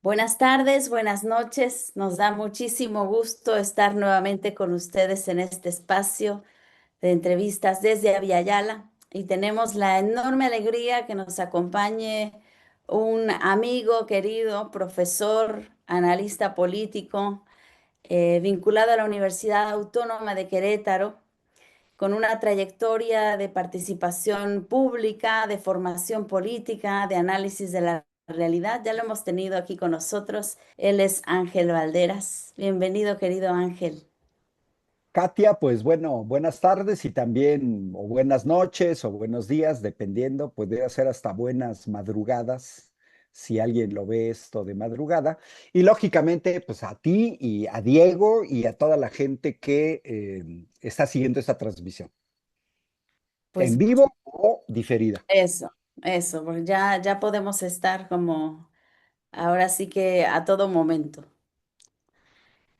Buenas tardes, buenas noches. Nos da muchísimo gusto estar nuevamente con ustedes en este espacio de entrevistas desde Aviala y tenemos la enorme alegría que nos acompañe un amigo querido, profesor, analista político, vinculado a la Universidad Autónoma de Querétaro, con una trayectoria de participación pública, de formación política, de análisis de la realidad. Ya lo hemos tenido aquí con nosotros. Él es Ángel Valderas. Bienvenido, querido Ángel. Katia, pues bueno, buenas tardes y también, o buenas noches, o buenos días, dependiendo, puede ser hasta buenas madrugadas, si alguien lo ve esto de madrugada. Y lógicamente, pues a ti y a Diego y a toda la gente que está siguiendo esta transmisión, Pues en vivo o diferida. eso, eso, porque ya podemos estar como ahora sí que a todo momento.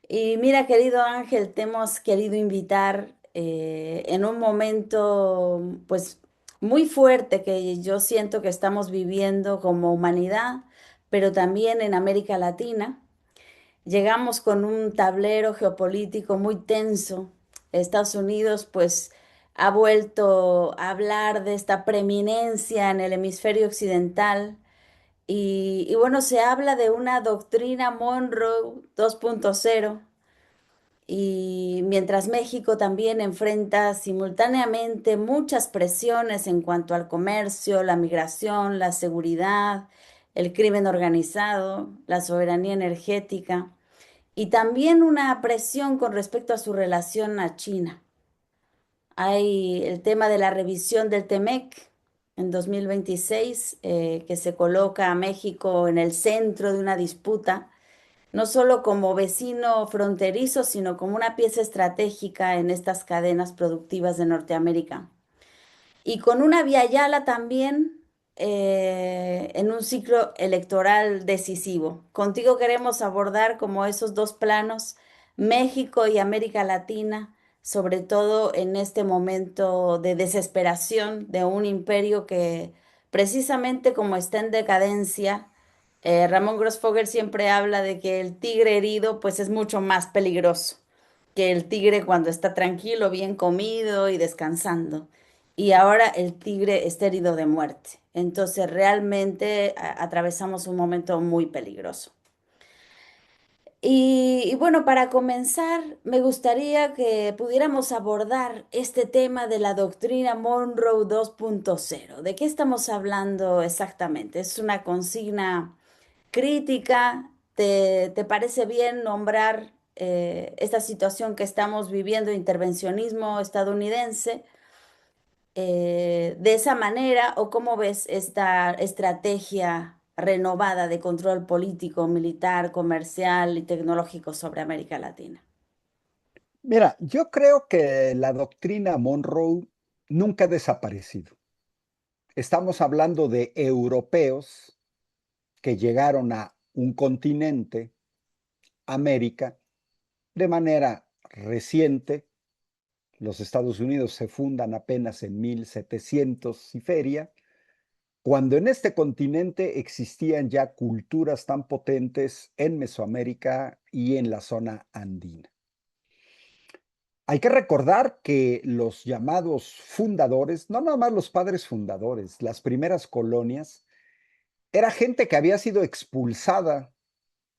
Y mira, querido Ángel, te hemos querido invitar en un momento, pues, muy fuerte que yo siento que estamos viviendo como humanidad, pero también en América Latina. Llegamos con un tablero geopolítico muy tenso. Estados Unidos, pues, ha vuelto a hablar de esta preeminencia en el hemisferio occidental. Y bueno, se habla de una doctrina Monroe 2.0 y mientras México también enfrenta simultáneamente muchas presiones en cuanto al comercio, la migración, la seguridad, el crimen organizado, la soberanía energética y también una presión con respecto a su relación a China. Hay el tema de la revisión del TEMEC en 2026, que se coloca a México en el centro de una disputa no solo como vecino fronterizo, sino como una pieza estratégica en estas cadenas productivas de Norteamérica. Y con una vía Yala también en un ciclo electoral decisivo. Contigo queremos abordar como esos dos planos, México y América Latina, sobre todo en este momento de desesperación de un imperio que precisamente como está en decadencia, Ramón Grossfogel siempre habla de que el tigre herido pues es mucho más peligroso que el tigre cuando está tranquilo, bien comido y descansando. Y ahora el tigre está herido de muerte. Entonces realmente atravesamos un momento muy peligroso. Y bueno, para comenzar, me gustaría que pudiéramos abordar este tema de la doctrina Monroe 2.0. ¿De qué estamos hablando exactamente? ¿Es una consigna crítica? ¿Te parece bien nombrar esta situación que estamos viviendo, intervencionismo estadounidense, de esa manera? ¿O cómo ves esta estrategia renovada de control político, militar, comercial y tecnológico sobre América Latina? Mira, yo creo que la doctrina Monroe nunca ha desaparecido. Estamos hablando de europeos que llegaron a un continente, América, de manera reciente. Los Estados Unidos se fundan apenas en 1700 y feria, cuando en este continente existían ya culturas tan potentes en Mesoamérica y en la zona andina. Hay que recordar que los llamados fundadores, no nada más los padres fundadores, las primeras colonias, era gente que había sido expulsada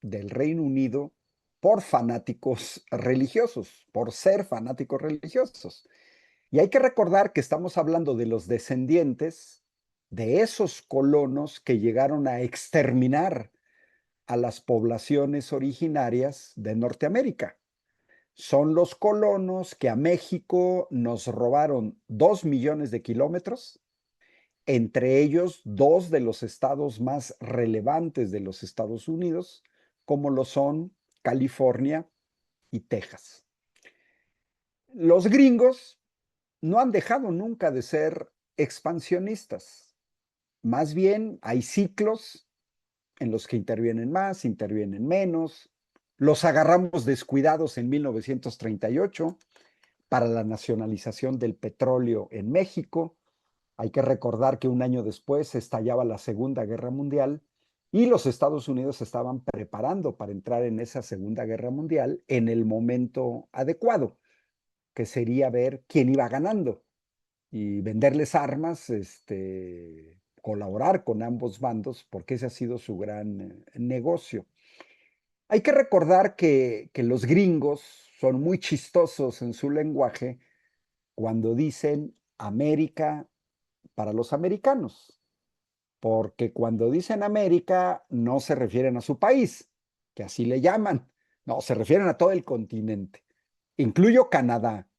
del Reino Unido por fanáticos religiosos, por ser fanáticos religiosos. Y hay que recordar que estamos hablando de los descendientes de esos colonos que llegaron a exterminar a las poblaciones originarias de Norteamérica. Son los colonos que a México nos robaron 2 millones de kilómetros, entre ellos dos de los estados más relevantes de los Estados Unidos, como lo son California y Texas. Los gringos no han dejado nunca de ser expansionistas. Más bien hay ciclos en los que intervienen más, intervienen menos. Los agarramos descuidados en 1938 para la nacionalización del petróleo en México. Hay que recordar que un año después estallaba la Segunda Guerra Mundial y los Estados Unidos se estaban preparando para entrar en esa Segunda Guerra Mundial en el momento adecuado, que sería ver quién iba ganando y venderles armas, colaborar con ambos bandos, porque ese ha sido su gran negocio. Hay que recordar que los gringos son muy chistosos en su lenguaje cuando dicen América para los americanos, porque cuando dicen América no se refieren a su país, que así le llaman, no, se refieren a todo el continente, incluyo Canadá,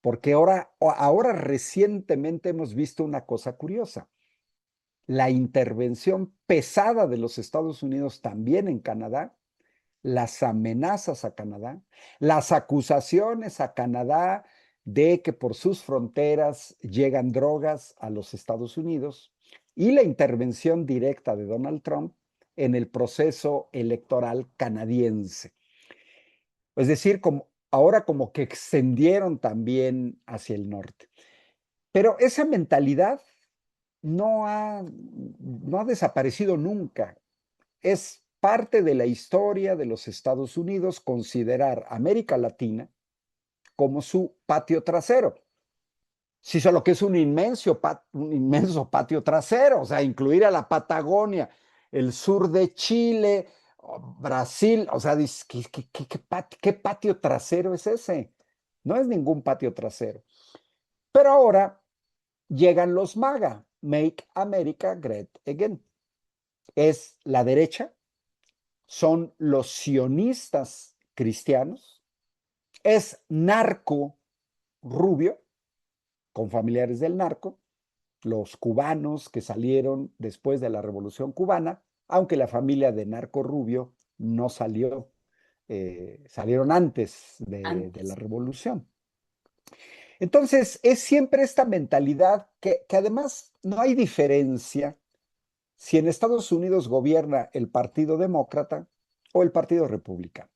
porque ahora recientemente hemos visto una cosa curiosa, la intervención pesada de los Estados Unidos también en Canadá, las amenazas a Canadá, las acusaciones a Canadá de que por sus fronteras llegan drogas a los Estados Unidos y la intervención directa de Donald Trump en el proceso electoral canadiense. Es decir, ahora como que extendieron también hacia el norte. Pero esa mentalidad no ha desaparecido nunca. Es parte de la historia de los Estados Unidos considerar América Latina como su patio trasero. Si solo que es un inmenso patio trasero, o sea, incluir a la Patagonia, el sur de Chile, Brasil, o sea, ¿qué patio trasero es ese? No es ningún patio trasero. Pero ahora llegan los MAGA, Make America Great Again. Es la derecha, son los sionistas cristianos, es narco rubio, con familiares del narco, los cubanos que salieron después de la Revolución Cubana, aunque la familia de Narco Rubio no salió, salieron antes de la Antes. Revolución. Entonces, es siempre esta mentalidad que además no hay diferencia si en Estados Unidos gobierna el Partido Demócrata o el Partido Republicano.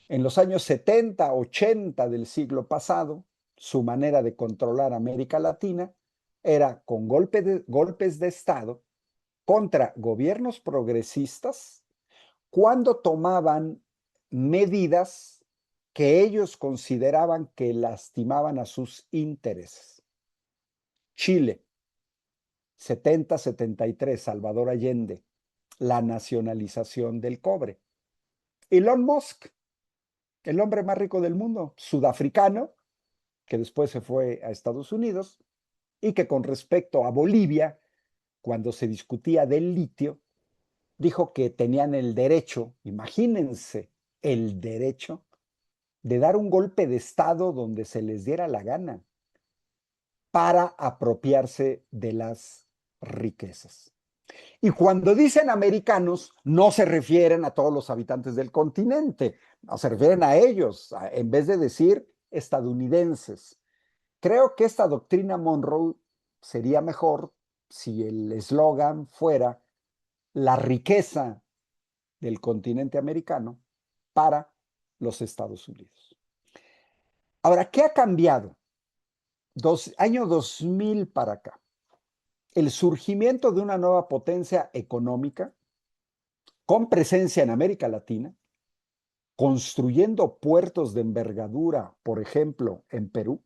En los años 70, 80 del siglo pasado, su manera de controlar América Latina era con golpes de Estado contra gobiernos progresistas cuando tomaban medidas que ellos consideraban que lastimaban a sus intereses. Chile, 70-73, Salvador Allende, la nacionalización del cobre. Elon Musk, el hombre más rico del mundo, sudafricano, que después se fue a Estados Unidos, y que con respecto a Bolivia, cuando se discutía del litio, dijo que tenían el derecho, imagínense, el derecho de dar un golpe de Estado donde se les diera la gana para apropiarse de las riquezas. Y cuando dicen americanos, no se refieren a todos los habitantes del continente, no se refieren a ellos, en vez de decir estadounidenses. Creo que esta doctrina Monroe sería mejor si el eslogan fuera la riqueza del continente americano para los Estados Unidos. Ahora, ¿qué ha cambiado? Año 2000 para acá. El surgimiento de una nueva potencia económica con presencia en América Latina, construyendo puertos de envergadura, por ejemplo, en Perú,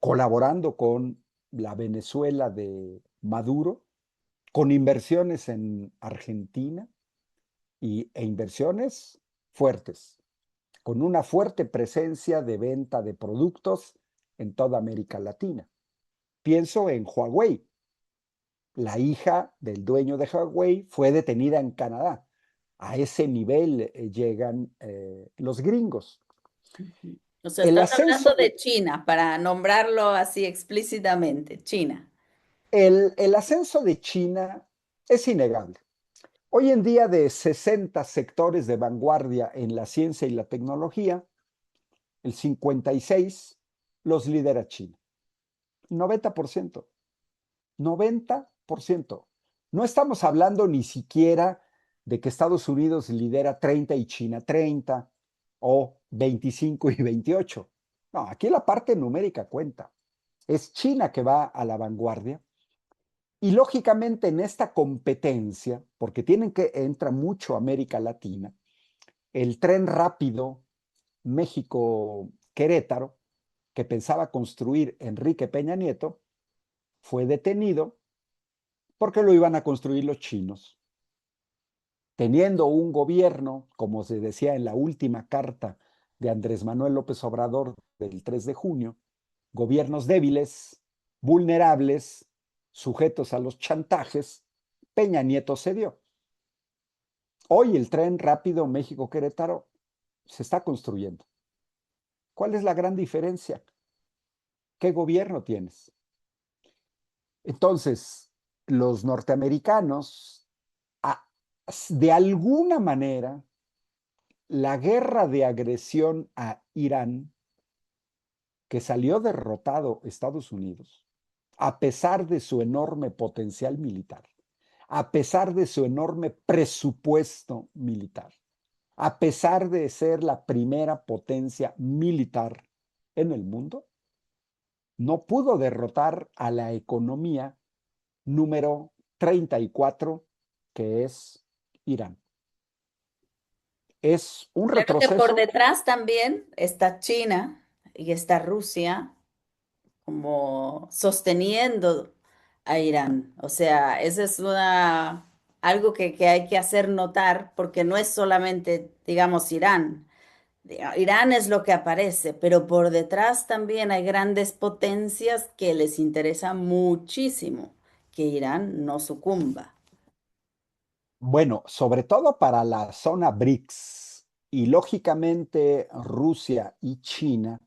colaborando con la Venezuela de Maduro, con inversiones en Argentina e inversiones fuertes, con una fuerte presencia de venta de productos en toda América Latina. Pienso en Huawei. La hija del dueño de Huawei fue detenida en Canadá. A ese nivel llegan los gringos. Ujú. O sea, El estás ascenso hablando de China, para nombrarlo así explícitamente, China. el ascenso de China es innegable. Hoy en día, de 60 sectores de vanguardia en la ciencia y la tecnología, el 56 los lidera China. 90%. 90%. No estamos hablando ni siquiera de que Estados Unidos lidera 30 y China 30 o 25 y 28. No, aquí la parte numérica cuenta. Es China que va a la vanguardia Y lógicamente en esta competencia, porque entra mucho América Latina, el tren rápido México-Querétaro, que pensaba construir Enrique Peña Nieto, fue detenido porque lo iban a construir los chinos. Teniendo un gobierno, como se decía en la última carta de Andrés Manuel López Obrador del 3 de junio, gobiernos débiles, vulnerables, sujetos a los chantajes, Peña Nieto cedió. Hoy el tren rápido México-Querétaro se está construyendo. ¿Cuál es la gran diferencia? ¿Qué gobierno tienes? Entonces, los norteamericanos, de alguna manera, la guerra de agresión a Irán, que salió derrotado Estados Unidos, a pesar de su enorme potencial militar, a pesar de su enorme presupuesto militar, a pesar de ser la primera potencia militar en el mundo, no pudo derrotar a la economía número 34, que es Irán. Es un Claro que por retroceso. detrás también está China y está Rusia como sosteniendo a Irán. O sea, eso es algo que hay que hacer notar porque no es solamente, digamos, Irán. Irán es lo que aparece, pero por detrás también hay grandes potencias que les interesa muchísimo que Irán no sucumba. Bueno, sobre todo para la zona BRICS y lógicamente Rusia y China,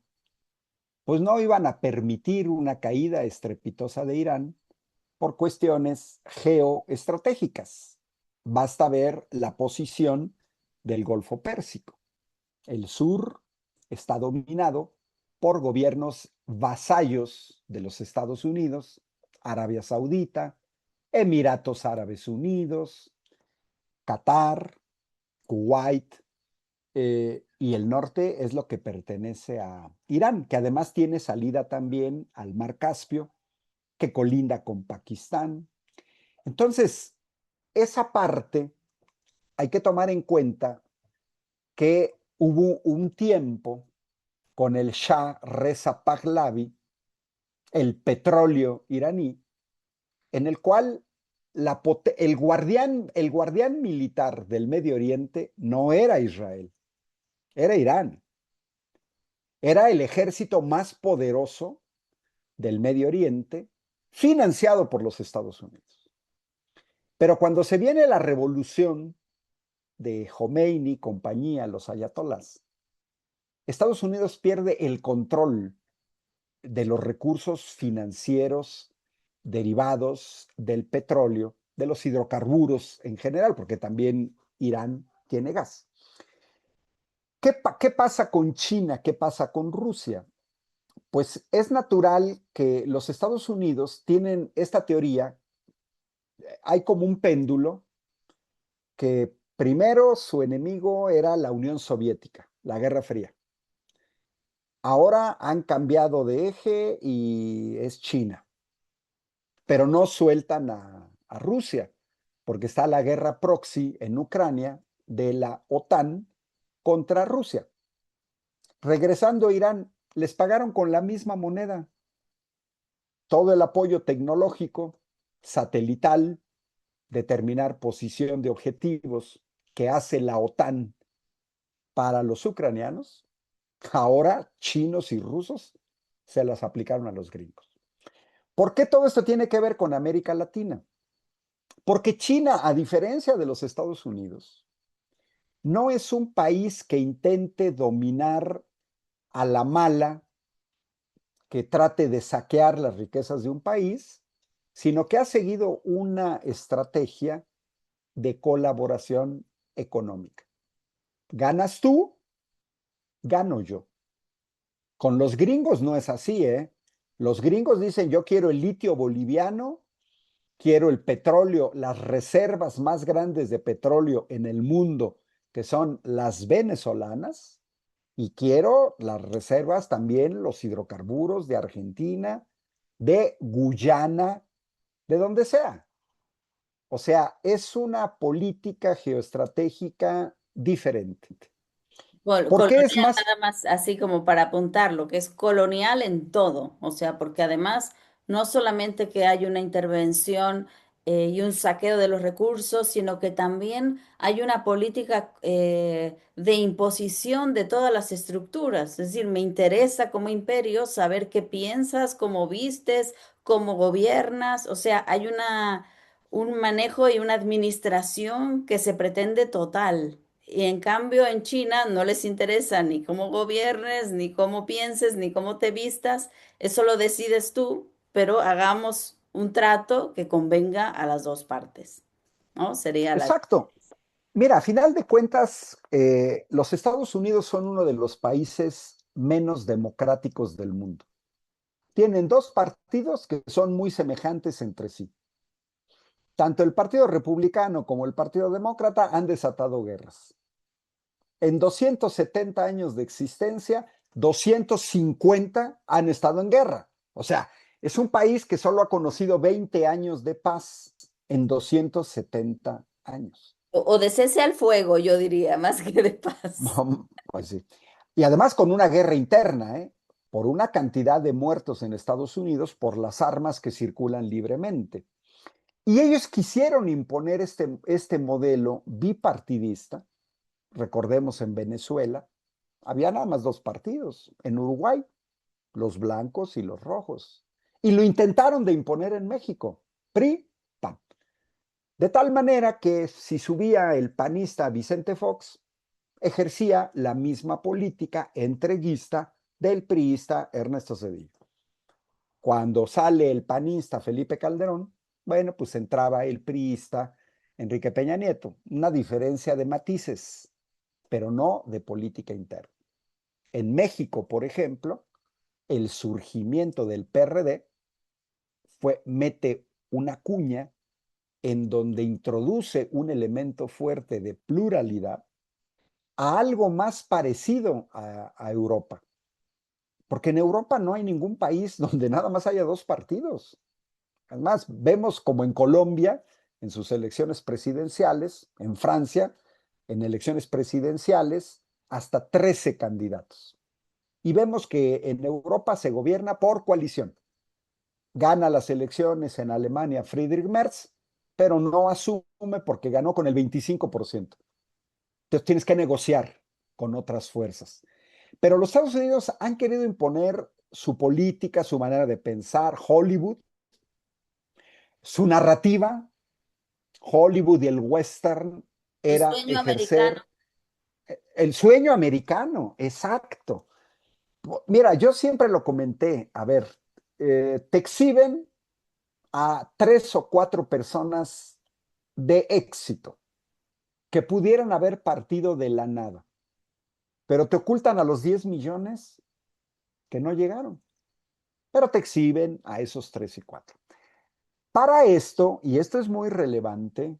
pues no iban a permitir una caída estrepitosa de Irán por cuestiones geoestratégicas. Basta ver la posición del Golfo Pérsico. El sur está dominado por gobiernos vasallos de los Estados Unidos, Arabia Saudita, Emiratos Árabes Unidos, Qatar, Kuwait, y el norte es lo que pertenece a Irán, que además tiene salida también al Mar Caspio, que colinda con Pakistán. Entonces, esa parte hay que tomar en cuenta que hubo un tiempo con el Shah Reza Pahlavi, el petróleo iraní, en el cual el guardián militar del Medio Oriente no era Israel, era Irán. Era el ejército más poderoso del Medio Oriente, financiado por los Estados Unidos. Pero cuando se viene la revolución de Khomeini, compañía, los ayatolás, Estados Unidos pierde el control de los recursos financieros derivados del petróleo, de los hidrocarburos en general, porque también Irán tiene gas. ¿Qué pasa con China? ¿Qué pasa con Rusia? Pues es natural que los Estados Unidos tienen esta teoría, hay como un péndulo, que primero su enemigo era la Unión Soviética, la Guerra Fría. Ahora han cambiado de eje y es China, pero no sueltan a Rusia, porque está la guerra proxy en Ucrania de la OTAN contra Rusia. Regresando a Irán, les pagaron con la misma moneda todo el apoyo tecnológico, satelital, determinar posición de objetivos que hace la OTAN para los ucranianos, ahora chinos y rusos se las aplicaron a los gringos. ¿Por qué todo esto tiene que ver con América Latina? Porque China, a diferencia de los Estados Unidos, no es un país que intente dominar a la mala, que trate de saquear las riquezas de un país, sino que ha seguido una estrategia de colaboración económica. Ganas tú, gano yo. Con los gringos no es así, ¿eh? Los gringos dicen, yo quiero el litio boliviano, quiero el petróleo, las reservas más grandes de petróleo en el mundo, que son las venezolanas, y quiero las reservas también, los hidrocarburos de Argentina, de Guyana de donde sea. O sea, es una política geoestratégica diferente. ¿Por qué es Colonial, más? nada más así como para apuntar, lo que es colonial en todo, o sea, porque además no solamente que hay una intervención y un saqueo de los recursos, sino que también hay una política de imposición de todas las estructuras. Es decir, me interesa como imperio saber qué piensas, cómo vistes, cómo gobiernas, o sea, hay un manejo y una administración que se pretende total. Y en cambio en China no les interesa ni cómo gobiernes, ni cómo pienses, ni cómo te vistas. Eso lo decides tú, pero hagamos un trato que convenga a las dos partes, ¿no? Sería la... Exacto. Mira, a final de cuentas, los Estados Unidos son uno de los países menos democráticos del mundo. Tienen dos partidos que son muy semejantes entre sí. Tanto el Partido Republicano como el Partido Demócrata han desatado guerras. En 270 años de existencia, 250 han estado en guerra. O sea, es un país que solo ha conocido 20 años de paz en 270 años. O de cese al fuego, yo diría, más que de paz. Pues sí. Y además con una guerra interna, ¿eh? Por una cantidad de muertos en Estados Unidos por las armas que circulan libremente. Y ellos quisieron imponer este modelo bipartidista. Recordemos en Venezuela, había nada más dos partidos. En Uruguay, los blancos y los rojos. Y lo intentaron de imponer en México. PRI, PAN. De tal manera que si subía el panista Vicente Fox, ejercía la misma política entreguista del priista Ernesto Zedillo. Cuando sale el panista Felipe Calderón, bueno, pues entraba el priista Enrique Peña Nieto. Una diferencia de matices, pero no de política interna. En México, por ejemplo, el surgimiento del PRD mete una cuña en donde introduce un elemento fuerte de pluralidad a algo más parecido a Europa. Porque en Europa no hay ningún país donde nada más haya dos partidos. Además, vemos como en Colombia, en sus elecciones presidenciales, en Francia, en elecciones presidenciales, hasta 13 candidatos. Y vemos que en Europa se gobierna por coalición. Gana las elecciones en Alemania Friedrich Merz, pero no asume porque ganó con el 25%. Entonces tienes que negociar con otras fuerzas. Pero los Estados Unidos han querido imponer su política, su manera de pensar, Hollywood, su narrativa. Hollywood y el western El era sueño americano. ejercer el sueño americano, exacto. Mira, yo siempre lo comenté, a ver, te exhiben a tres o cuatro personas de éxito que pudieran haber partido de la nada, pero te ocultan a los 10 millones que no llegaron, pero te exhiben a esos tres y cuatro. Para esto, y esto es muy relevante,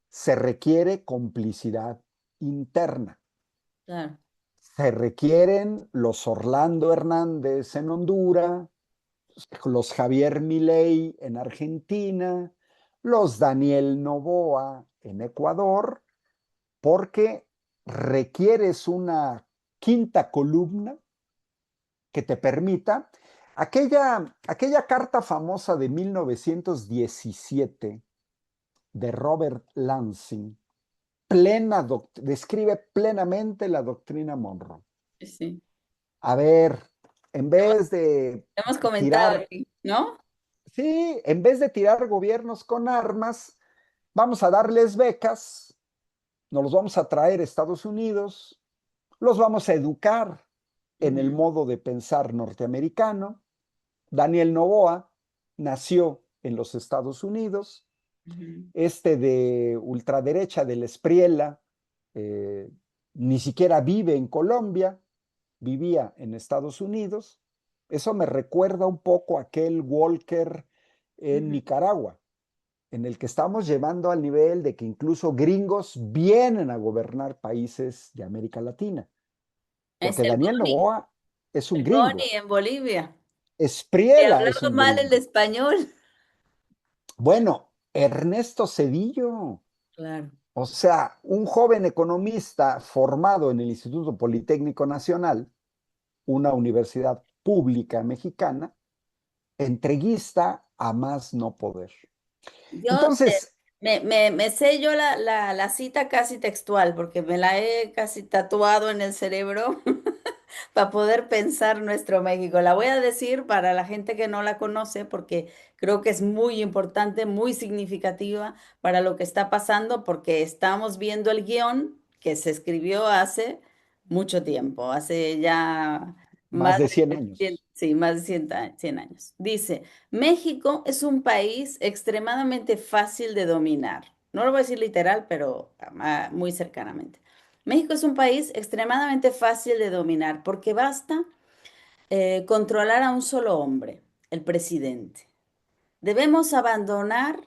se requiere complicidad interna. Claro. Se requieren los Orlando Hernández en Honduras, los Javier Milei en Argentina, los Daniel Noboa en Ecuador, porque requieres una quinta columna que te permita aquella carta famosa de 1917 de Robert Lansing, describe plenamente la doctrina Monroe. Sí, sí. A ver, en Hemos, vez de hemos comentado tirar, aquí, ¿no? sí, en vez de tirar gobiernos con armas, vamos a darles becas, nos los vamos a traer a Estados Unidos, los vamos a educar en el Ujú, modo de pensar norteamericano. Daniel Noboa nació en los Estados Unidos, ujú. este de ultraderecha del Espriella, eh, ni siquiera vive en Colombia, vivía en Estados Unidos. Eso me recuerda un poco a aquel Walker en Ujú. Nicaragua, en el que estamos llevando al nivel de que incluso gringos vienen a gobernar países de América Latina, Es porque Daniel Boni, Noboa es un el Boni gringo, en Bolivia, que Espriella es hablaba un mal el gringo. español. Bueno, Ernesto Zedillo, Claro. o sea, un joven economista formado en el Instituto Politécnico Nacional, una universidad pública mexicana, entreguista a más no poder. Yo Entonces, me sé yo la cita casi textual porque me la he casi tatuado en el cerebro para poder pensar nuestro México. La voy a decir para la gente que no la conoce porque creo que es muy importante, muy significativa para lo que está pasando porque estamos viendo el guión que se escribió hace mucho tiempo, hace ya más más de 100 de 100, años. sí, más de 100 años. Dice, México es un país extremadamente fácil de dominar. No lo voy a decir literal, pero muy cercanamente. México es un país extremadamente fácil de dominar porque basta controlar a un solo hombre, el presidente. Debemos abandonar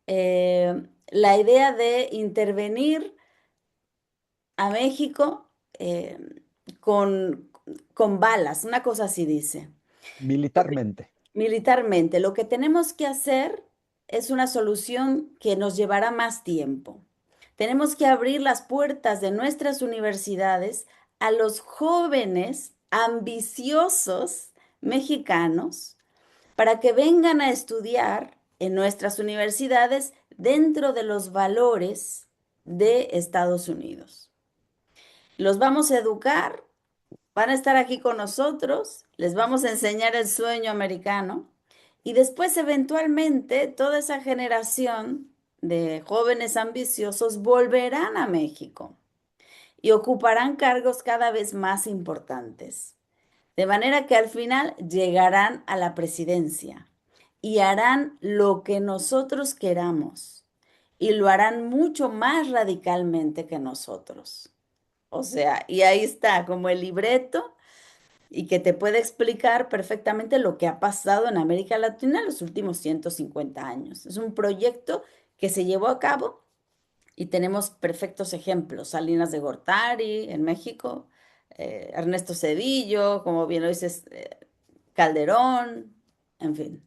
la idea de intervenir a México con, con balas, una cosa así dice. Militarmente. Militarmente, lo que tenemos que hacer es una solución que nos llevará más tiempo. Tenemos que abrir las puertas de nuestras universidades a los jóvenes ambiciosos mexicanos para que vengan a estudiar en nuestras universidades dentro de los valores de Estados Unidos. Los vamos a educar, van a estar aquí con nosotros, les vamos a enseñar el sueño americano y después eventualmente toda esa generación de jóvenes ambiciosos volverán a México y ocuparán cargos cada vez más importantes. De manera que al final llegarán a la presidencia y harán lo que nosotros queramos y lo harán mucho más radicalmente que nosotros. O sea, y ahí está como el libreto y que te puede explicar perfectamente lo que ha pasado en América Latina en los últimos 150 años. Es un proyecto que se llevó a cabo y tenemos perfectos ejemplos. Salinas de Gortari en México, Ernesto Zedillo, como bien lo dices, Calderón, en fin.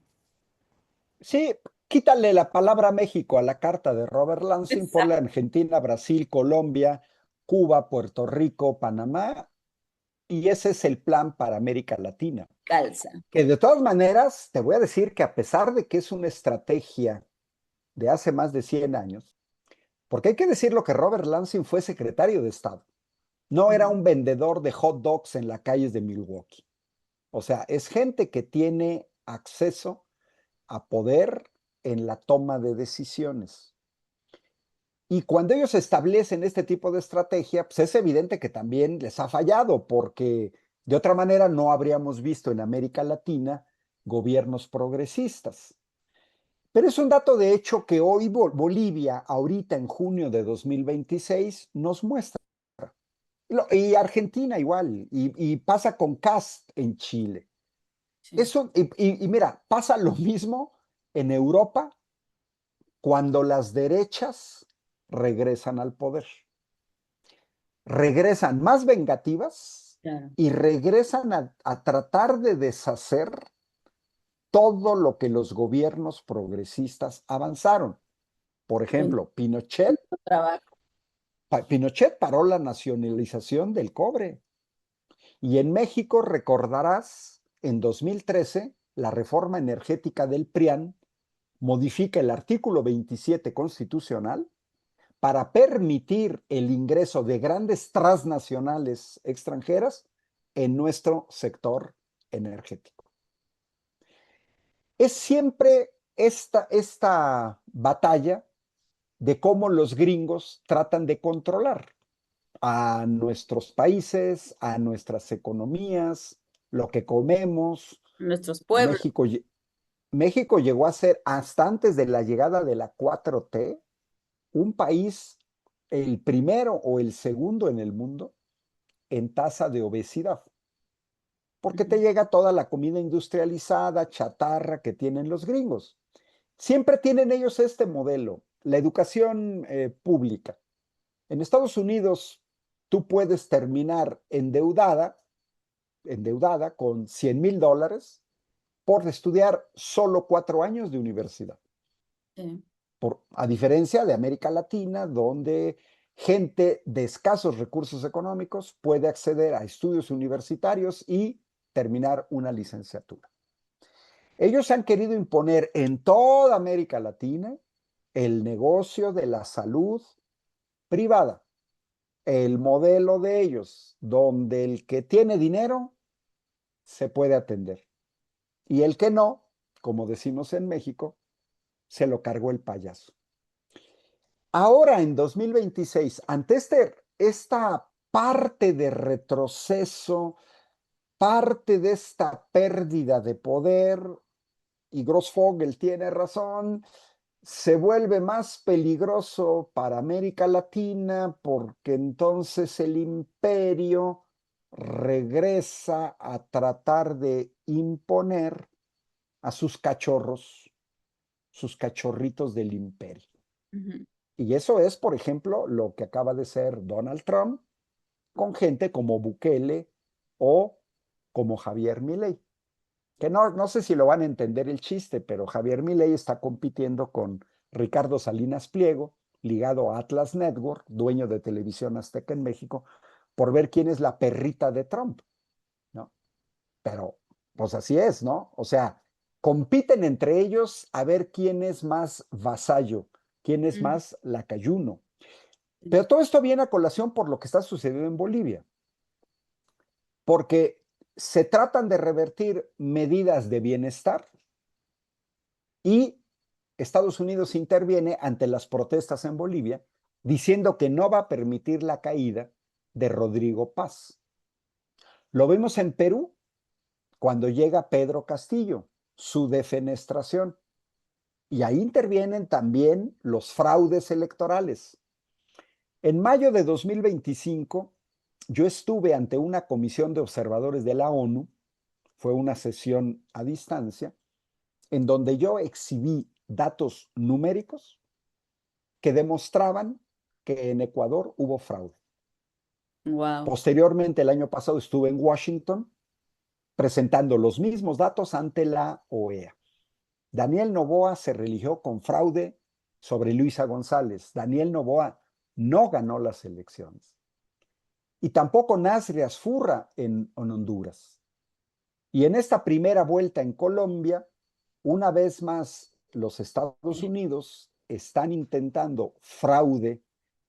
Sí, quítale la palabra México a la carta de Robert Lansing, ponle Exacto. Argentina, Brasil, Colombia, Cuba, Puerto Rico, Panamá, y ese es el plan para América Latina. Calza. Que de todas maneras, te voy a decir que a pesar de que es una estrategia de hace más de 100 años, porque hay que decirlo que Robert Lansing fue secretario de Estado, no era un vendedor de hot dogs en las calles de Milwaukee. O sea, es gente que tiene acceso a poder en la toma de decisiones. Y cuando ellos establecen este tipo de estrategia, pues es evidente que también les ha fallado, porque de otra manera no habríamos visto en América Latina gobiernos progresistas. Pero es un dato de hecho que hoy Bolivia, ahorita en junio de 2026, nos muestra. Y Argentina igual, y pasa con Cast en Chile. Sí, Eso, y mira, pasa lo mismo en Europa cuando las derechas regresan al poder. Regresan más vengativas claro. y regresan a tratar de deshacer todo lo que los gobiernos progresistas avanzaron. Por Con ejemplo, Pinochet, tanto trabajo. Pinochet paró la nacionalización del cobre. Y en México recordarás, en 2013, la reforma energética del PRIAN modifica el artículo 27 constitucional para permitir el ingreso de grandes transnacionales extranjeras en nuestro sector energético. Es siempre esta batalla de cómo los gringos tratan de controlar a nuestros países, a nuestras economías, lo que comemos. Nuestros pueblos, México, México llegó a ser, hasta antes de la llegada de la 4T, un país, el primero o el segundo en el mundo en tasa de obesidad, porque te llega toda la comida industrializada, chatarra que tienen los gringos. Siempre tienen ellos este modelo, la educación pública. En Estados Unidos, tú puedes terminar endeudada con $100,000 por estudiar solo 4 años de universidad. sí. A diferencia de América Latina, donde gente de escasos recursos económicos puede acceder a estudios universitarios y terminar una licenciatura. Ellos han querido imponer en toda América Latina el negocio de la salud privada, el modelo de ellos, donde el que tiene dinero se puede atender y el que no, como decimos en México, se lo cargó el payaso. Ahora, en 2026, ante esta parte de retroceso, parte de esta pérdida de poder, y Grossfogel tiene razón, se vuelve más peligroso para América Latina porque entonces el imperio regresa a tratar de imponer a sus cachorros, sus cachorritos del imperio. Ujú, Y eso es, por ejemplo, lo que acaba de ser Donald Trump con gente como Bukele o como Javier Milei. Que no sé si lo van a entender el chiste, pero Javier Milei está compitiendo con Ricardo Salinas Pliego, ligado a Atlas Network, dueño de Televisión Azteca en México, por ver quién es la perrita de Trump, ¿no? Pero, pues así es, ¿no? O sea, compiten entre ellos a ver quién es más vasallo, quién es ujú, más lacayuno. sí, Pero todo esto viene a colación por lo que está sucediendo en Bolivia, porque se tratan de revertir medidas de bienestar y Estados Unidos interviene ante las protestas en Bolivia, diciendo que no va a permitir la caída de Rodrigo Paz. Lo vemos en Perú cuando llega Pedro Castillo, su defenestración, y ahí intervienen también los fraudes electorales. En mayo de 2025, yo estuve ante una comisión de observadores de la ONU, fue una sesión a distancia, en donde yo exhibí datos numéricos que demostraban que en Ecuador hubo fraude. wow. Posteriormente, el año pasado estuve en Washington presentando los mismos datos ante la OEA. Daniel Noboa se religió con fraude sobre Luisa González. Daniel Noboa no ganó las elecciones. Y tampoco Nasri Asfurra en Honduras. Y en esta primera vuelta en Colombia, una vez más, los Estados Sí, Unidos están intentando fraude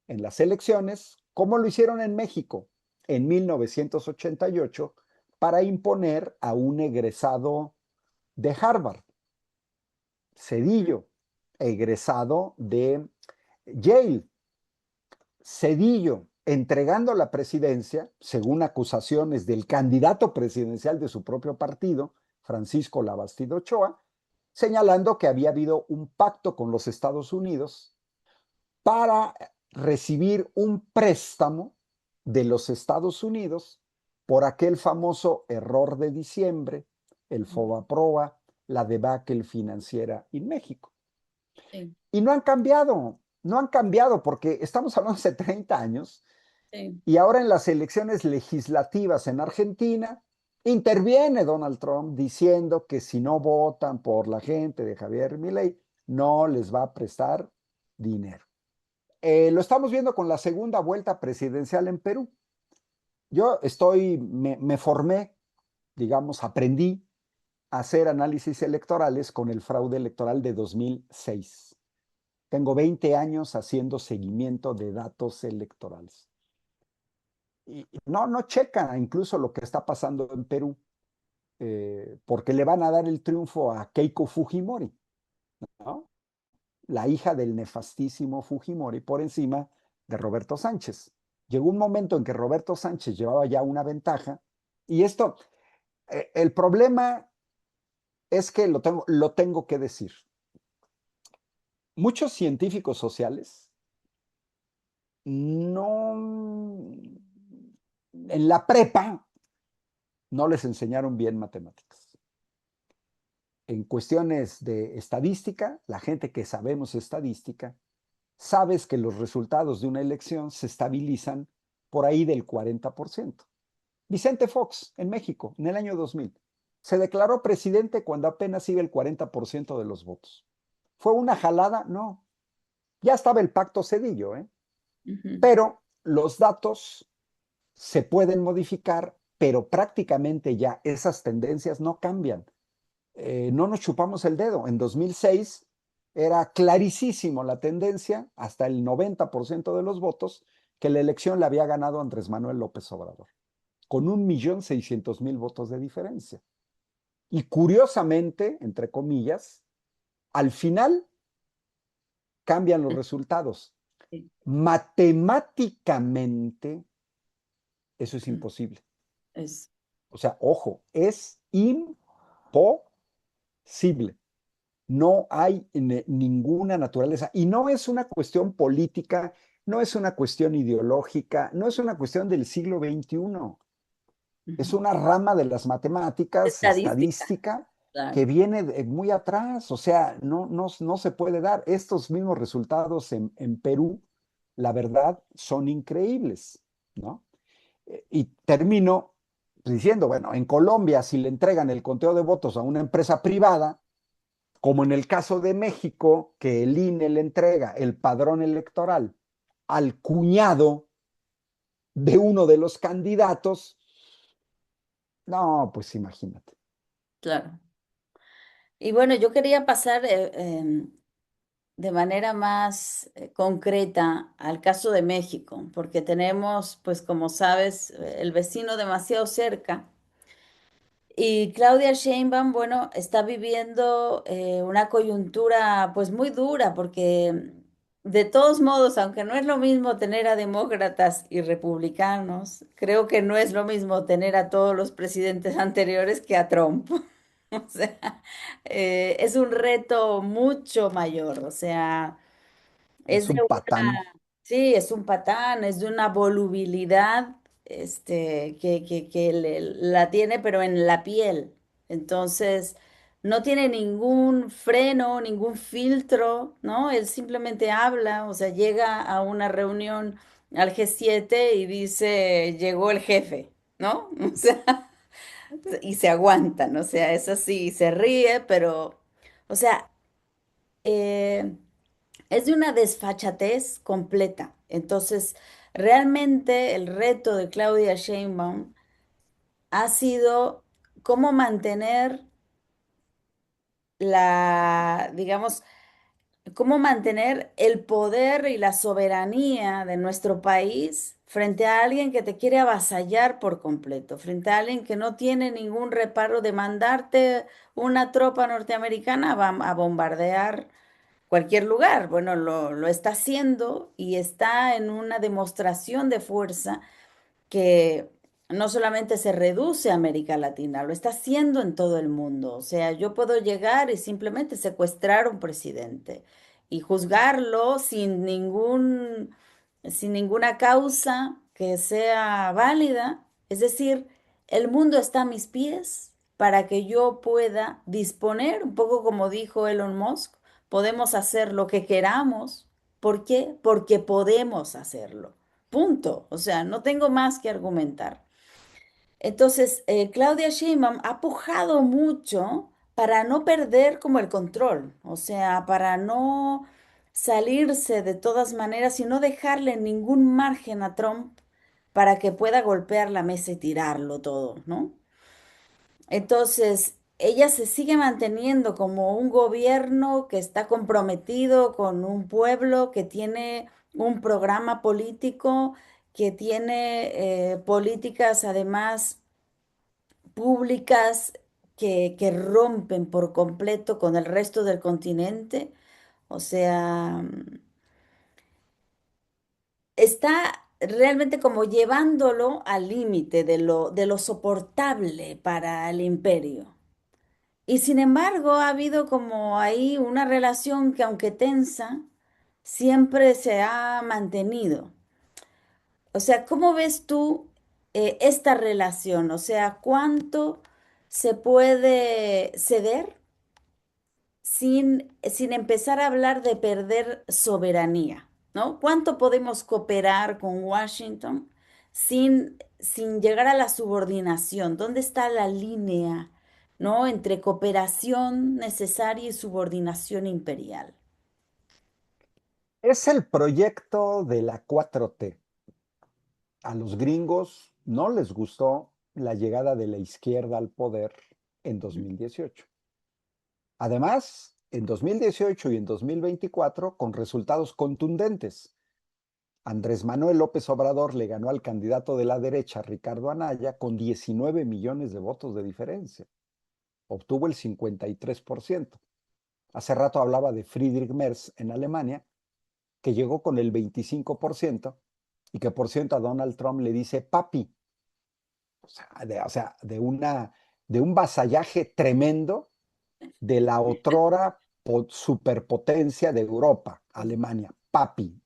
en las elecciones, como lo hicieron en México en 1988 para imponer a un egresado de Harvard, ujú, Cedillo, egresado de Yale, Cedillo, entregando la presidencia, según acusaciones del candidato presidencial de su propio partido, Francisco Labastida Ochoa, señalando que había habido un pacto con los Estados Unidos para recibir un préstamo de los Estados Unidos por aquel famoso error de diciembre, el ujú, FOBAPROA, la debacle financiera en México. sí, Y no han cambiado porque estamos hablando hace 30 años sí, y ahora en las elecciones legislativas en Argentina interviene Donald Trump diciendo que si no votan por la gente de Javier Milei, no les va a prestar dinero. Lo estamos viendo con la segunda vuelta presidencial en Perú. Me formé, digamos, aprendí a hacer análisis electorales con el fraude electoral de 2006. Tengo 20 años haciendo seguimiento de datos electorales. Y no checan incluso lo que está pasando en Perú, porque le van a dar el triunfo a Keiko Fujimori, ¿no? La hija del nefastísimo Fujimori, por encima de Roberto Sánchez. Llegó un momento en que Roberto Sánchez llevaba ya una ventaja, y el problema es que lo tengo que decir. Muchos científicos sociales no, en la prepa, no les enseñaron bien matemáticas. En cuestiones de estadística, la gente que sabemos estadística, sabes que los resultados de una elección se estabilizan por ahí del 40%. Vicente Fox, en México, en el año 2000, se declaró presidente cuando apenas iba el 40% de los votos. ¿Fue una jalada? No. Ya estaba el pacto Cedillo, ¿eh? Ujú. Pero los datos se pueden modificar, pero prácticamente ya esas tendencias no cambian. No nos chupamos el dedo. En 2006 era clarísimo la tendencia, hasta el 90% de los votos, que la elección la había ganado Andrés Manuel López Obrador, con 1.600.000 votos de diferencia. Y curiosamente, entre comillas, al final cambian los resultados. Sí. Matemáticamente, eso es Mm. imposible. Es, O sea, ojo, es imposible. No hay ninguna naturaleza. Y no es una cuestión política, no es una cuestión ideológica, no es una cuestión del siglo XXI. Es ujú. una rama de las matemáticas, Estadística, estadística, que claro. viene de muy atrás. O sea, no se puede dar. Estos mismos resultados en Perú, la verdad, son increíbles, ¿no? Y termino diciendo, bueno, en Colombia, si le entregan el conteo de votos a una empresa privada, como en el caso de México, que el INE le entrega el padrón electoral al cuñado de uno de los candidatos, no, pues imagínate. Claro. Y bueno, yo quería pasar de manera más concreta al caso de México, porque tenemos, pues como sabes, el vecino demasiado cerca. Y Claudia Sheinbaum, bueno, está viviendo una coyuntura pues muy dura, porque de todos modos, aunque no es lo mismo tener a demócratas y republicanos, creo que no es lo mismo tener a todos los presidentes anteriores que a Trump. O sea, es un reto mucho mayor. O sea, es Es de un patán, sí, es un patán, es de una volubilidad, que la tiene, pero en la piel. Entonces, no tiene ningún freno, ningún filtro, ¿no? Él simplemente habla, o sea, llega a una reunión al G7 y dice, llegó el jefe, ¿no? O sea, y se aguantan, o sea, es así, se ríe, pero, o sea, eh, es de una desfachatez completa. Entonces, realmente el reto de Claudia Sheinbaum ha sido cómo mantener digamos, cómo mantener el poder y la soberanía de nuestro país frente a alguien que te quiere avasallar por completo, frente a alguien que no tiene ningún reparo de mandarte una tropa norteamericana a bombardear cualquier lugar. Bueno, lo está haciendo y está en una demostración de fuerza que no solamente se reduce a América Latina, lo está haciendo en todo el mundo. O sea, yo puedo llegar y simplemente secuestrar a un presidente y juzgarlo sin ninguna causa que sea válida. Es decir, el mundo está a mis pies para que yo pueda disponer, un poco como dijo Elon Musk, podemos hacer lo que queramos. ¿Por qué? Porque podemos hacerlo. Punto. O sea, no tengo más que argumentar. Entonces, Claudia Sheinbaum ha pujado mucho para no perder como el control, o sea, para no salirse de todas maneras y no dejarle ningún margen a Trump para que pueda golpear la mesa y tirarlo todo, ¿no? Entonces, ella se sigue manteniendo como un gobierno que está comprometido con un pueblo, que tiene un programa político, que tiene políticas además públicas que rompen por completo con el resto del continente. O sea, está realmente como llevándolo al límite de lo soportable para el imperio. Y sin embargo, ha habido como ahí una relación que aunque tensa, siempre se ha mantenido. O sea, ¿cómo ves tú esta relación? O sea, ¿cuánto se puede ceder sin empezar a hablar de perder soberanía, ¿no? ¿Cuánto podemos cooperar con Washington sin llegar a la subordinación? ¿Dónde está la línea ¿no? Entre cooperación necesaria y subordinación imperial. Es el proyecto de la 4T. A los gringos no les gustó la llegada de la izquierda al poder en 2018. Además, en 2018 y en 2024, con resultados contundentes. Andrés Manuel López Obrador le ganó al candidato de la derecha, Ricardo Anaya, con 19 millones de votos de diferencia. Obtuvo el 53%. Hace rato hablaba de Friedrich Merz en Alemania, que llegó con el 25% y que por cierto a Donald Trump le dice papi, de un vasallaje tremendo de la otrora superpotencia de Europa, Alemania, papi,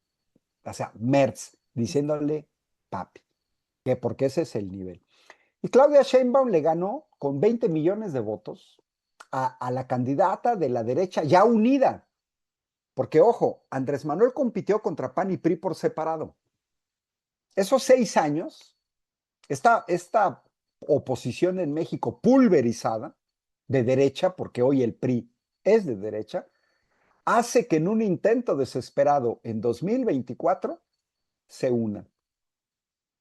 o sea, Merz, diciéndole papi, que porque ese es el nivel. Y Claudia Sheinbaum le ganó con 20 millones de votos a la candidata de la derecha ya unida, porque ojo, Andrés Manuel compitió contra PAN y PRI por separado. Esos 6 años, esta oposición en México pulverizada, de derecha, porque hoy el PRI es de derecha, hace que en un intento desesperado en 2024 se unan.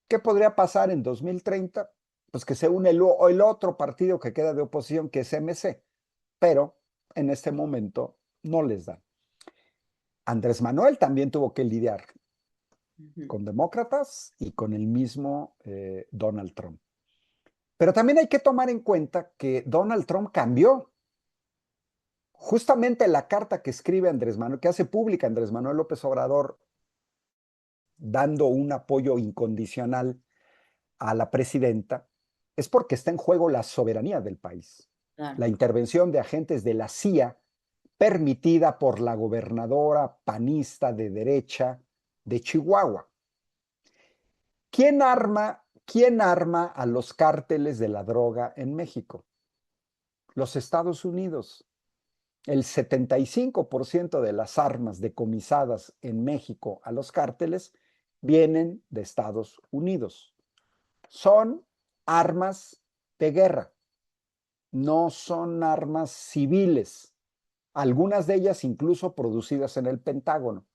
¿Qué podría pasar en 2030? Pues que se une el otro partido que queda de oposición, que es MC, pero en este momento no les da. Andrés Manuel también tuvo que lidiar Ujú. con demócratas y con el mismo Donald Trump. Pero también hay que tomar en cuenta que Donald Trump cambió. Justamente la carta que escribe Andrés Manuel, que hace pública Andrés Manuel López Obrador, dando un apoyo incondicional a la presidenta, es porque está en juego la soberanía del país. Claro. La intervención de agentes de la CIA, permitida por la gobernadora panista de derecha de Chihuahua. ¿Quién arma a los cárteles de la droga en México? Los Estados Unidos. El 75% de las armas decomisadas en México a los cárteles vienen de Estados Unidos. Son armas de guerra, no son armas civiles, algunas de ellas incluso producidas en el Pentágono.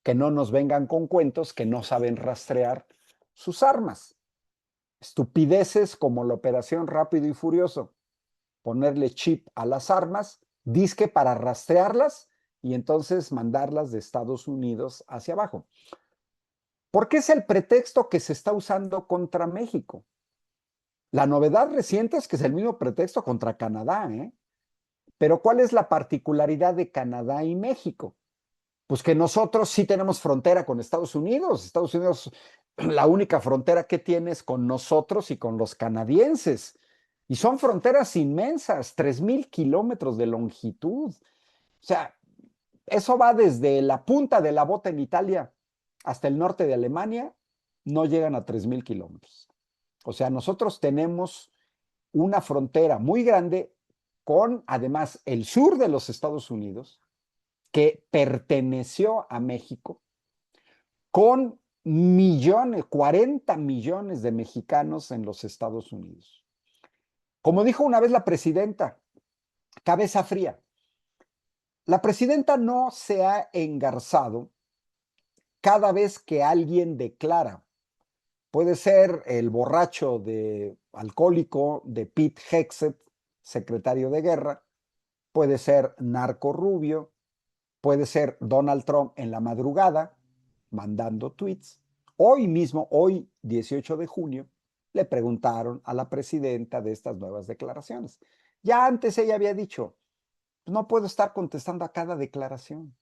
Que no nos vengan con cuentos que no saben rastrear sus armas. Estupideces como la operación Rápido y Furioso, ponerle chip a las armas, disque para rastrearlas y entonces mandarlas de Estados Unidos hacia abajo. Porque es el pretexto que se está usando contra México. La novedad reciente es que es el mismo pretexto contra Canadá, ¿eh? Pero ¿cuál es la particularidad de Canadá y México? Pues que nosotros sí tenemos frontera con Estados Unidos. Estados Unidos, la única frontera que tiene es con nosotros y con los canadienses. Y son fronteras inmensas, 3,000 kilómetros de longitud. O sea, eso va desde la punta de la bota en Italia hasta el norte de Alemania, no llegan a 3,000 kilómetros. O sea, nosotros tenemos una frontera muy grande con, además, el sur de los Estados Unidos, que perteneció a México, con millones, 40 millones de mexicanos en los Estados Unidos. Como dijo una vez la presidenta, cabeza fría, la presidenta no se ha engarzado cada vez que alguien declara. Puede ser el borracho de alcohólico de Pete Hegseth, secretario de guerra, puede ser Narco Rubio, puede ser Donald Trump en la madrugada mandando tweets. Hoy mismo, hoy 18 de junio, le preguntaron a la presidenta de estas nuevas declaraciones. Ya antes ella había dicho, no puedo estar contestando a cada declaración.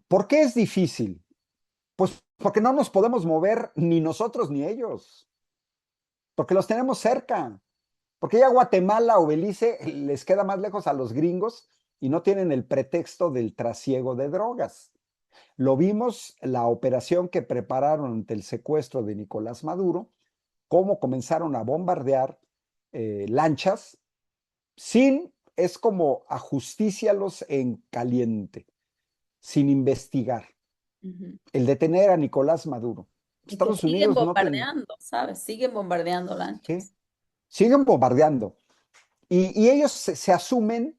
¿Por qué es difícil? Pues porque no nos podemos mover ni nosotros ni ellos, porque los tenemos cerca, porque ya Guatemala o Belice les queda más lejos a los gringos y no tienen el pretexto del trasiego de drogas. Lo vimos la operación que prepararon ante el secuestro de Nicolás Maduro, cómo comenzaron a bombardear lanchas sin, es como ajustícialos en caliente, sin investigar. Ujú. El detener a Nicolás Maduro. Y que Estados siguen Unidos no ten, bombardeando, ¿sabes? Siguen bombardeando ¿sí? lanchas. Siguen bombardeando. Y ellos se asumen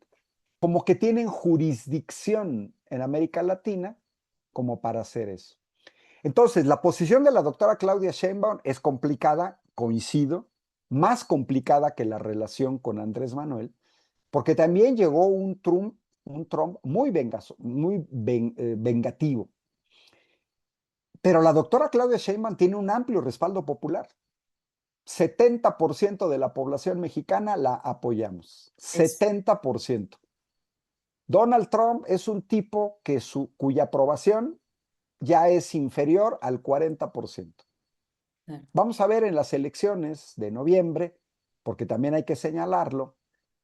como que tienen jurisdicción en América Latina como para hacer eso. Entonces, la posición de la doctora Claudia Sheinbaum es complicada, coincido, más complicada que la relación con Andrés Manuel, porque también llegó un Trump muy, vengativo. Pero la doctora Claudia Sheinbaum tiene un amplio respaldo popular. 70% de la población mexicana la apoyamos. Es, 70%. Donald Trump es un tipo cuya aprobación ya es inferior al 40%. claro. Vamos a ver en las elecciones de noviembre, porque también hay que señalarlo,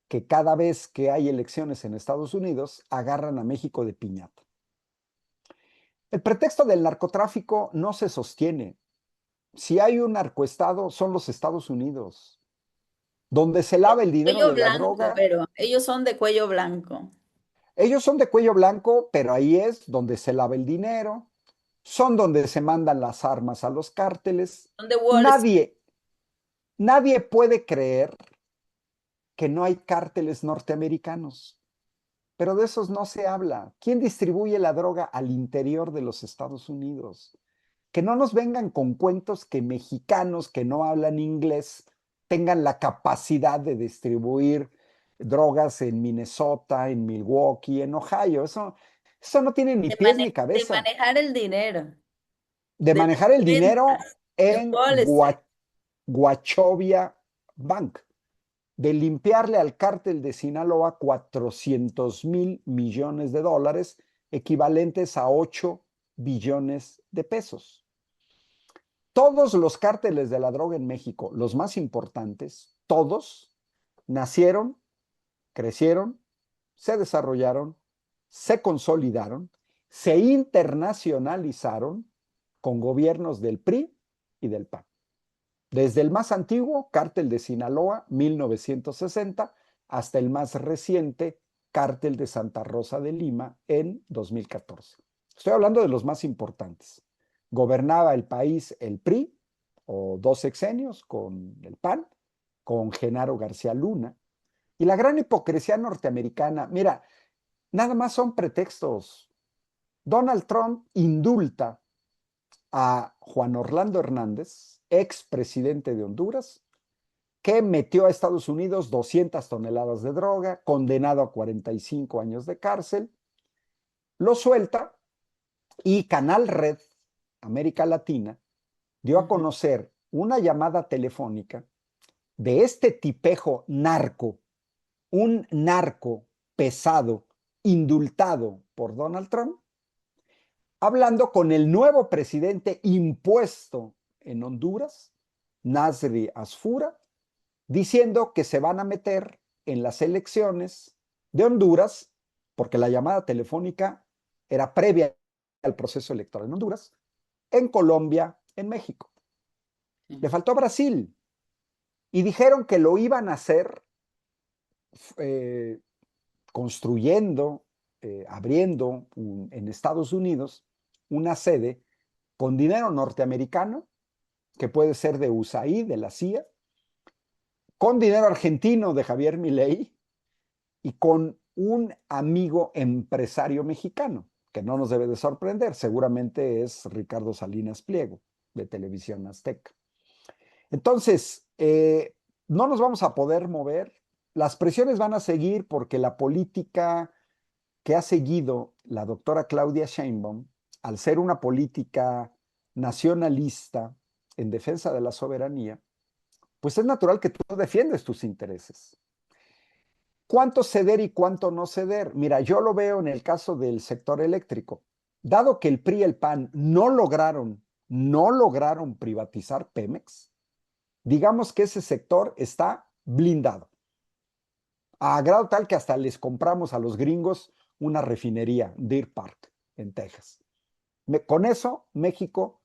que cada vez que hay elecciones en Estados Unidos, agarran a México de piñata. El pretexto del narcotráfico no se sostiene. Si hay un narcoestado, son los Estados Unidos, donde se lava el dinero Cuello de la blanco, droga. pero ellos son de cuello blanco. Ellos son de cuello blanco, pero ahí es donde se lava el dinero, son donde se mandan las armas a los cárteles. Son de Wall Street. Nadie, nadie puede creer que no hay cárteles norteamericanos, pero de esos no se habla. ¿Quién distribuye la droga al interior de los Estados Unidos? Que no nos vengan con cuentos que mexicanos que no hablan inglés tengan la capacidad de distribuir drogas en Minnesota, en Milwaukee, en Ohio. Eso no tiene ni pies ni De cabeza. manejar el dinero, De de manejar las el dinero ventas en en Wall Street. Wachovia Bank, de limpiarle al cártel de Sinaloa 400,000 millones de dólares, equivalentes a 8 billones de pesos. Todos los cárteles de la droga en México, los más importantes, todos nacieron, crecieron, se desarrollaron, se consolidaron, se internacionalizaron con gobiernos del PRI y del PAN. Desde el más antiguo, Cártel de Sinaloa, 1960, hasta el más reciente, Cártel de Santa Rosa de Lima, en 2014. Estoy hablando de los más importantes. Gobernaba el país el PRI, o 2 sexenios con el PAN, con Genaro García Luna. Y la gran hipocresía norteamericana, mira, nada más son pretextos. Donald Trump indulta a Juan Orlando Hernández, ex presidente de Honduras, que metió a Estados Unidos 200 toneladas de droga, condenado a 45 años de cárcel, lo suelta y Canal Red, América Latina, dio a Ujú. conocer una llamada telefónica de este tipejo narco, un narco pesado, indultado por Donald Trump, hablando con el nuevo presidente impuesto en Honduras, Nasri Asfura, diciendo que se van a meter en las elecciones de Honduras, porque la llamada telefónica era previa al proceso electoral en Honduras, en Colombia, en México. Sí. Le faltó Brasil y dijeron que lo iban a hacer eh, construyendo, abriendo en Estados Unidos una sede con dinero norteamericano, que puede ser de USAID, de la CIA, con dinero argentino de Javier Milei y con un amigo empresario mexicano, que no nos debe de sorprender, seguramente es Ricardo Salinas Pliego, de Televisión Azteca. Entonces, no nos vamos a poder mover, las presiones van a seguir porque la política que ha seguido la doctora Claudia Sheinbaum, al ser una política nacionalista en defensa de la soberanía, pues es natural que tú defiendes tus intereses. ¿Cuánto ceder y cuánto no ceder? Mira, yo lo veo en el caso del sector eléctrico. Dado que el PRI y el PAN no lograron privatizar Pemex, digamos que ese sector está blindado, a grado tal que hasta les compramos a los gringos una refinería, Deer Park, en Texas. Con eso, México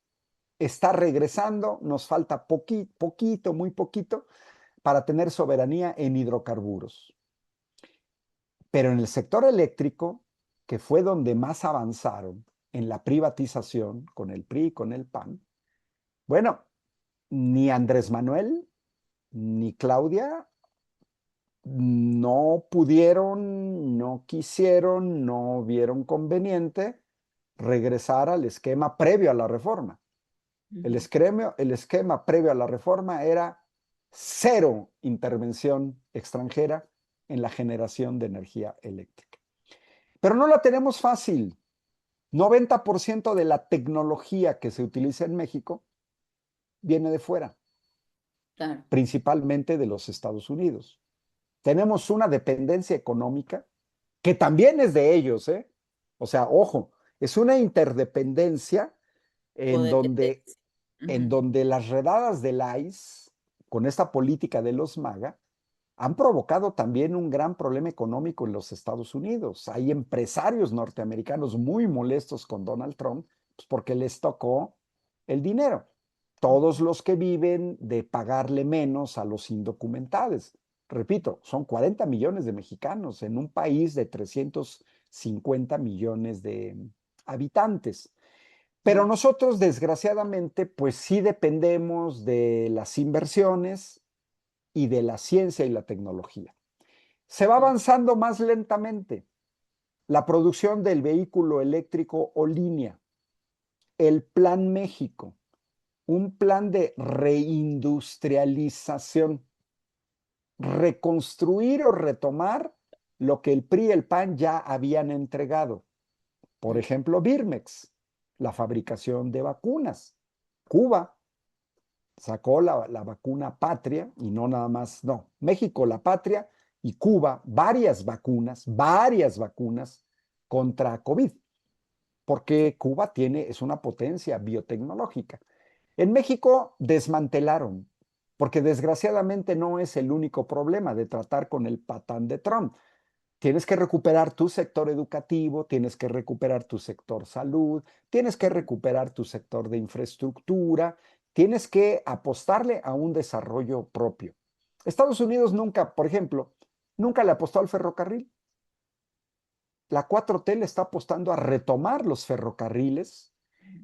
está regresando, nos falta poquito, muy poquito, para tener soberanía en hidrocarburos. Pero en el sector eléctrico, que fue donde más avanzaron en la privatización con el PRI y con el PAN, bueno, ni Andrés Manuel ni Claudia no pudieron, no quisieron, no vieron conveniente regresar al esquema previo a la reforma. Ujú. El esquema previo a la reforma era cero intervención extranjera en la generación de energía eléctrica. Pero no la tenemos fácil. 90% de la tecnología que se utiliza en México viene de fuera, Claro. principalmente de los Estados Unidos. Tenemos una dependencia económica que también es de ellos, ¿eh? O sea, ojo, es una interdependencia en donde, Codependencia. en Ujú. donde las redadas del ICE, con esta política de los MAGA, han provocado también un gran problema económico en los Estados Unidos. Hay empresarios norteamericanos muy molestos con Donald Trump pues porque les tocó el dinero. Todos los que viven de pagarle menos a los indocumentados. Repito, son 40 millones de mexicanos en un país de 350 millones de habitantes. Pero Sí, nosotros, desgraciadamente, pues sí dependemos de las inversiones y de la ciencia y la tecnología. Se va sí, avanzando más lentamente. La producción del vehículo eléctrico o línea, el Plan México, un plan de reindustrialización, reconstruir o retomar lo que el PRI y el PAN ya habían entregado. Por sí, ejemplo, Birmex, la fabricación de vacunas. Cuba sacó la vacuna patria y no nada más, no, México la patria y Cuba varias vacunas contra COVID, porque Cuba es una potencia biotecnológica. En México desmantelaron, porque desgraciadamente no es el único problema de tratar con el patán de Trump. Tienes que recuperar tu sector educativo, tienes que recuperar tu sector salud, tienes que recuperar tu sector de infraestructura, tienes que apostarle a un desarrollo propio. Estados Unidos nunca, por ejemplo, nunca le apostó al ferrocarril. La 4T le está apostando a retomar los ferrocarriles,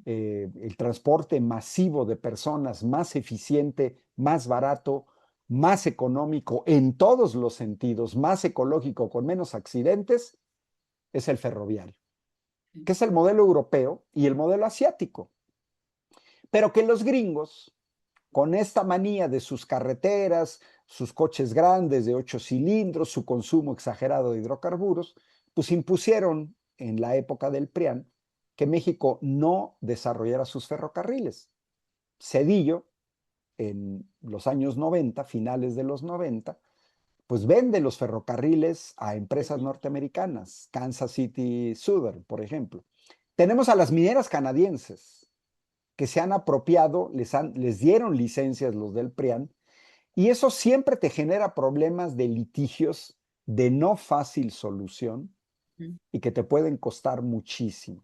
el transporte masivo de personas más eficiente, más barato, más económico en todos los sentidos, más ecológico, con menos accidentes, es el ferroviario, sí. que es el modelo europeo y el modelo asiático. Pero que los gringos, con esta manía de sus carreteras, sus coches grandes de 8 cilindros, su consumo exagerado de hidrocarburos, pues impusieron en la época del PRIAN que México no desarrollara sus ferrocarriles. Cedillo, en los años 90, finales de los 90, pues vende los ferrocarriles a empresas norteamericanas, Kansas City Southern, por ejemplo. Tenemos a las mineras canadienses que se han apropiado, les dieron licencias los del PRIAN, y eso siempre te genera problemas de litigios de no fácil solución Ujú. y que te pueden costar muchísimo.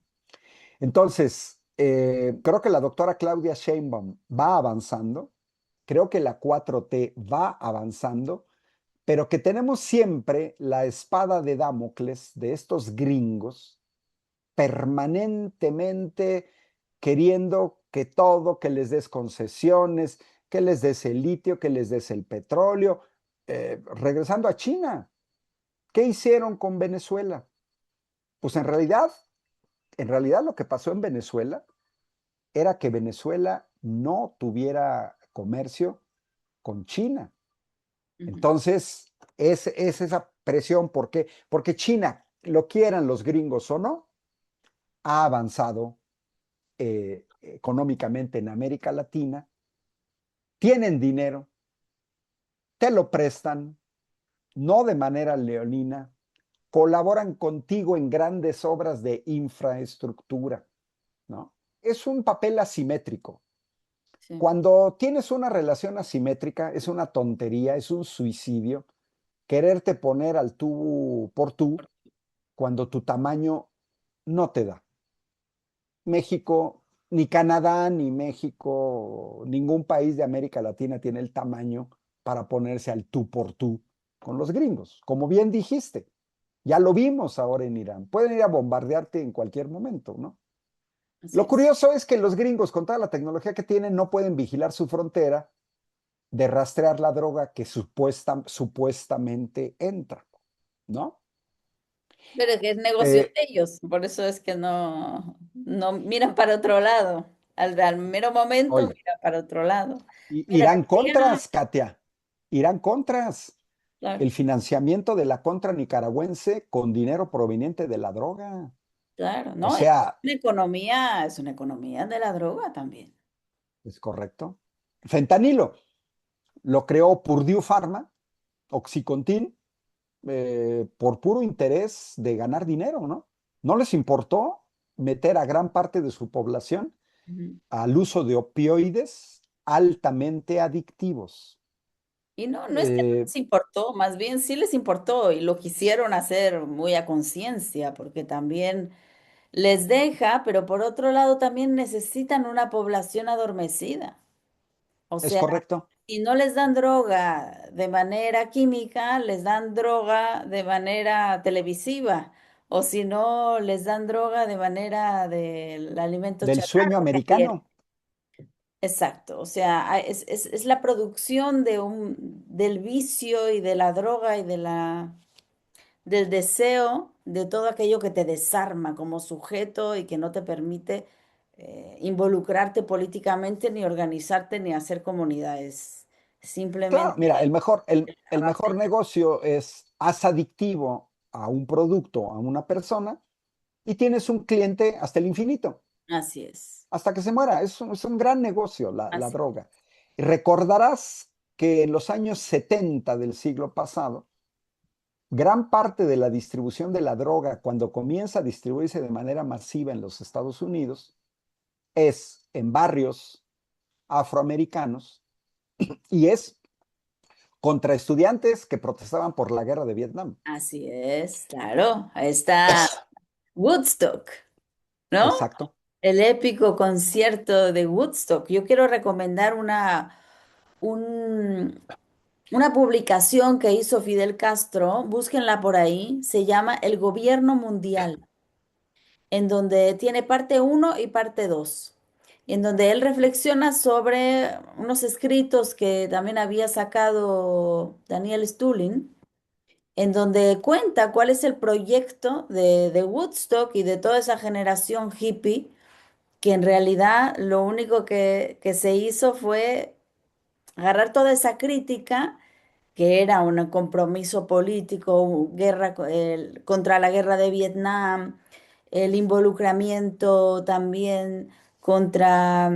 Entonces, creo que la doctora Claudia Sheinbaum va avanzando, creo que la 4T va avanzando, pero que tenemos siempre la espada de Damocles de estos gringos permanentemente queriendo que todo, que les des concesiones, que les des el litio, que les des el petróleo. Regresando a China, ¿qué hicieron con Venezuela? Pues en realidad lo que pasó en Venezuela era que Venezuela no tuviera comercio con China. Ujú. Entonces, es esa presión. ¿Por qué? Porque China, lo quieran los gringos o no, ha avanzado económicamente en América Latina, tienen dinero, te lo prestan, no de manera leonina, colaboran contigo en grandes obras de infraestructura, ¿no? Es un papel asimétrico. Sí. Cuando tienes una relación asimétrica, es una tontería, es un suicidio quererte poner al tú por tú cuando tu tamaño no te da. México, ni Canadá, ni México, ningún país de América Latina tiene el tamaño para ponerse al tú por tú con los gringos. Como bien dijiste, ya lo vimos ahora en Irán. Pueden ir a bombardearte en cualquier momento, ¿no? Así Lo es. curioso es que los gringos, con toda la tecnología que tienen, no pueden vigilar su frontera de rastrear la droga que supuestamente entra, ¿no? Pero que es negocio Eh, de ellos, por eso es que no miran para otro lado. Al mero momento oye, miran para otro lado. Mira, te irán quería- contras, Katia, irán contras. claro, El financiamiento de la contra nicaragüense con dinero proveniente de la droga. claro, O ¿no? sea, Es una economía de la droga también. es correcto. Fentanilo lo creó Purdue Pharma, Oxycontin, por puro interés de ganar dinero, ¿no? No les importó meter a gran parte de su población Ujú. al uso de opioides altamente adictivos. Y no es que no Eh, les importó, más bien sí les importó y lo quisieron hacer muy a conciencia, porque también les deja, pero por otro lado también necesitan una población adormecida. O es sea, correcto. si no les dan droga de manera química, les dan droga de manera televisiva. O si no, les dan droga de manera del alimento Del sueño chatarra que quieren. americano. Exacto. O sea, es la producción del vicio y de la droga y del deseo de todo aquello que te desarma como sujeto y que no te permite involucrarte políticamente, ni organizarte, ni hacer comunidades. Claro, Simplemente mira, el a base- mejor negocio es haz adictivo a un producto, a una persona, y tienes un cliente hasta el infinito, Así es, hasta que se muera. Es un gran negocio la así. droga. Y recordarás que en los años 70 del siglo pasado, gran parte de la distribución de la droga, cuando comienza a distribuirse de manera masiva en los Estados Unidos, es en barrios afroamericanos y es contra estudiantes que protestaban por la guerra de Vietnam. Así es, claro. Ahí está Woodstock, ¿no? Exacto. El épico concierto de Woodstock. Yo quiero recomendar un, una publicación que hizo Fidel Castro, búsquenla por ahí, se llama El Gobierno Mundial, en donde tiene parte uno y parte 2, en donde él reflexiona sobre unos escritos que también había sacado Daniel Stulin, en donde cuenta cuál es el proyecto de Woodstock y de toda esa generación hippie, que en realidad lo único que se hizo fue agarrar toda esa crítica que era un compromiso político, contra la guerra de Vietnam, el involucramiento también contra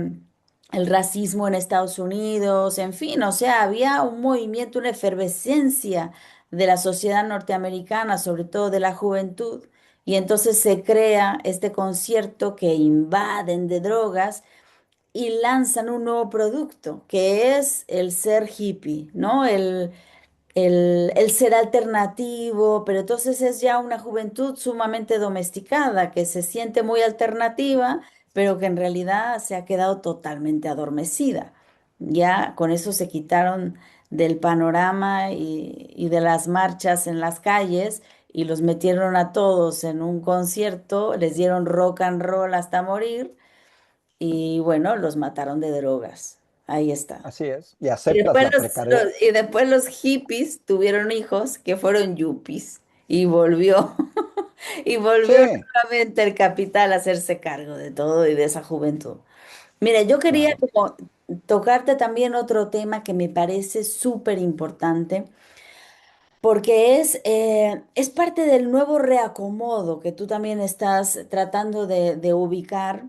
el racismo en Estados Unidos, en fin, o sea, había un movimiento, una efervescencia de la sociedad norteamericana, sobre todo de la juventud, y entonces se crea este concierto que invaden de drogas y lanzan un nuevo producto, que es el ser hippie, ¿no? El ser alternativo, pero entonces es ya una juventud sumamente domesticada, que se siente muy alternativa, pero que en realidad se ha quedado totalmente adormecida. Ya con eso se quitaron del panorama y de las marchas en las calles y los metieron a todos en un concierto, les dieron rock and roll hasta morir y bueno, los mataron de drogas. Ahí está. Así es. Y aceptas la precariedad. Y después los hippies tuvieron hijos que fueron yuppies y volvió, y volvió Sí, nuevamente el capital a hacerse cargo de todo y de esa juventud. Mira, yo quería claro. como tocarte también otro tema que me parece súper importante, porque es parte del nuevo reacomodo que tú también estás tratando de ubicar,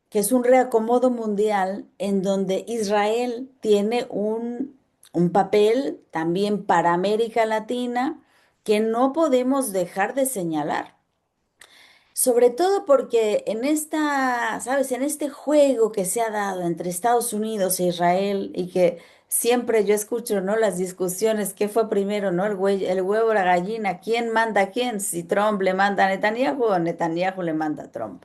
que es un reacomodo mundial en donde Israel tiene un papel también para América Latina que no podemos dejar de señalar. Sobre todo porque en esta, ¿sabes? En este juego que se ha dado entre Estados Unidos e Israel y que siempre yo escucho, ¿no? Las discusiones, ¿qué fue primero, ¿no? El huevo o la gallina, ¿quién manda a quién? Si Trump le manda a Netanyahu o Netanyahu le manda a Trump.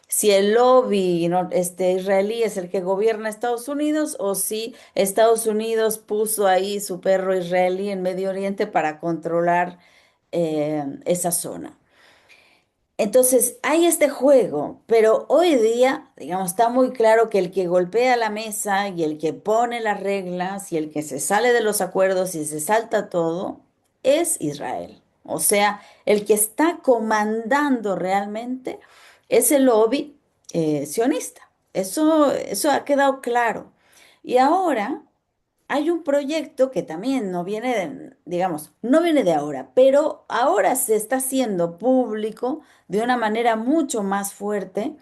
Si el lobby, ¿no? Israelí es el que gobierna Estados Unidos o si Estados Unidos puso ahí su perro israelí en Medio Oriente para controlar esa zona. Entonces, hay este juego, pero hoy día, digamos, está muy claro que el que golpea la mesa y el que pone las reglas y el que se sale de los acuerdos y se salta todo es Israel. O sea, el que está comandando realmente es el lobby sionista. Eso ha quedado claro. Y ahora hay un proyecto que también no viene de, digamos, no viene de ahora, pero ahora se está haciendo público de una manera mucho más fuerte,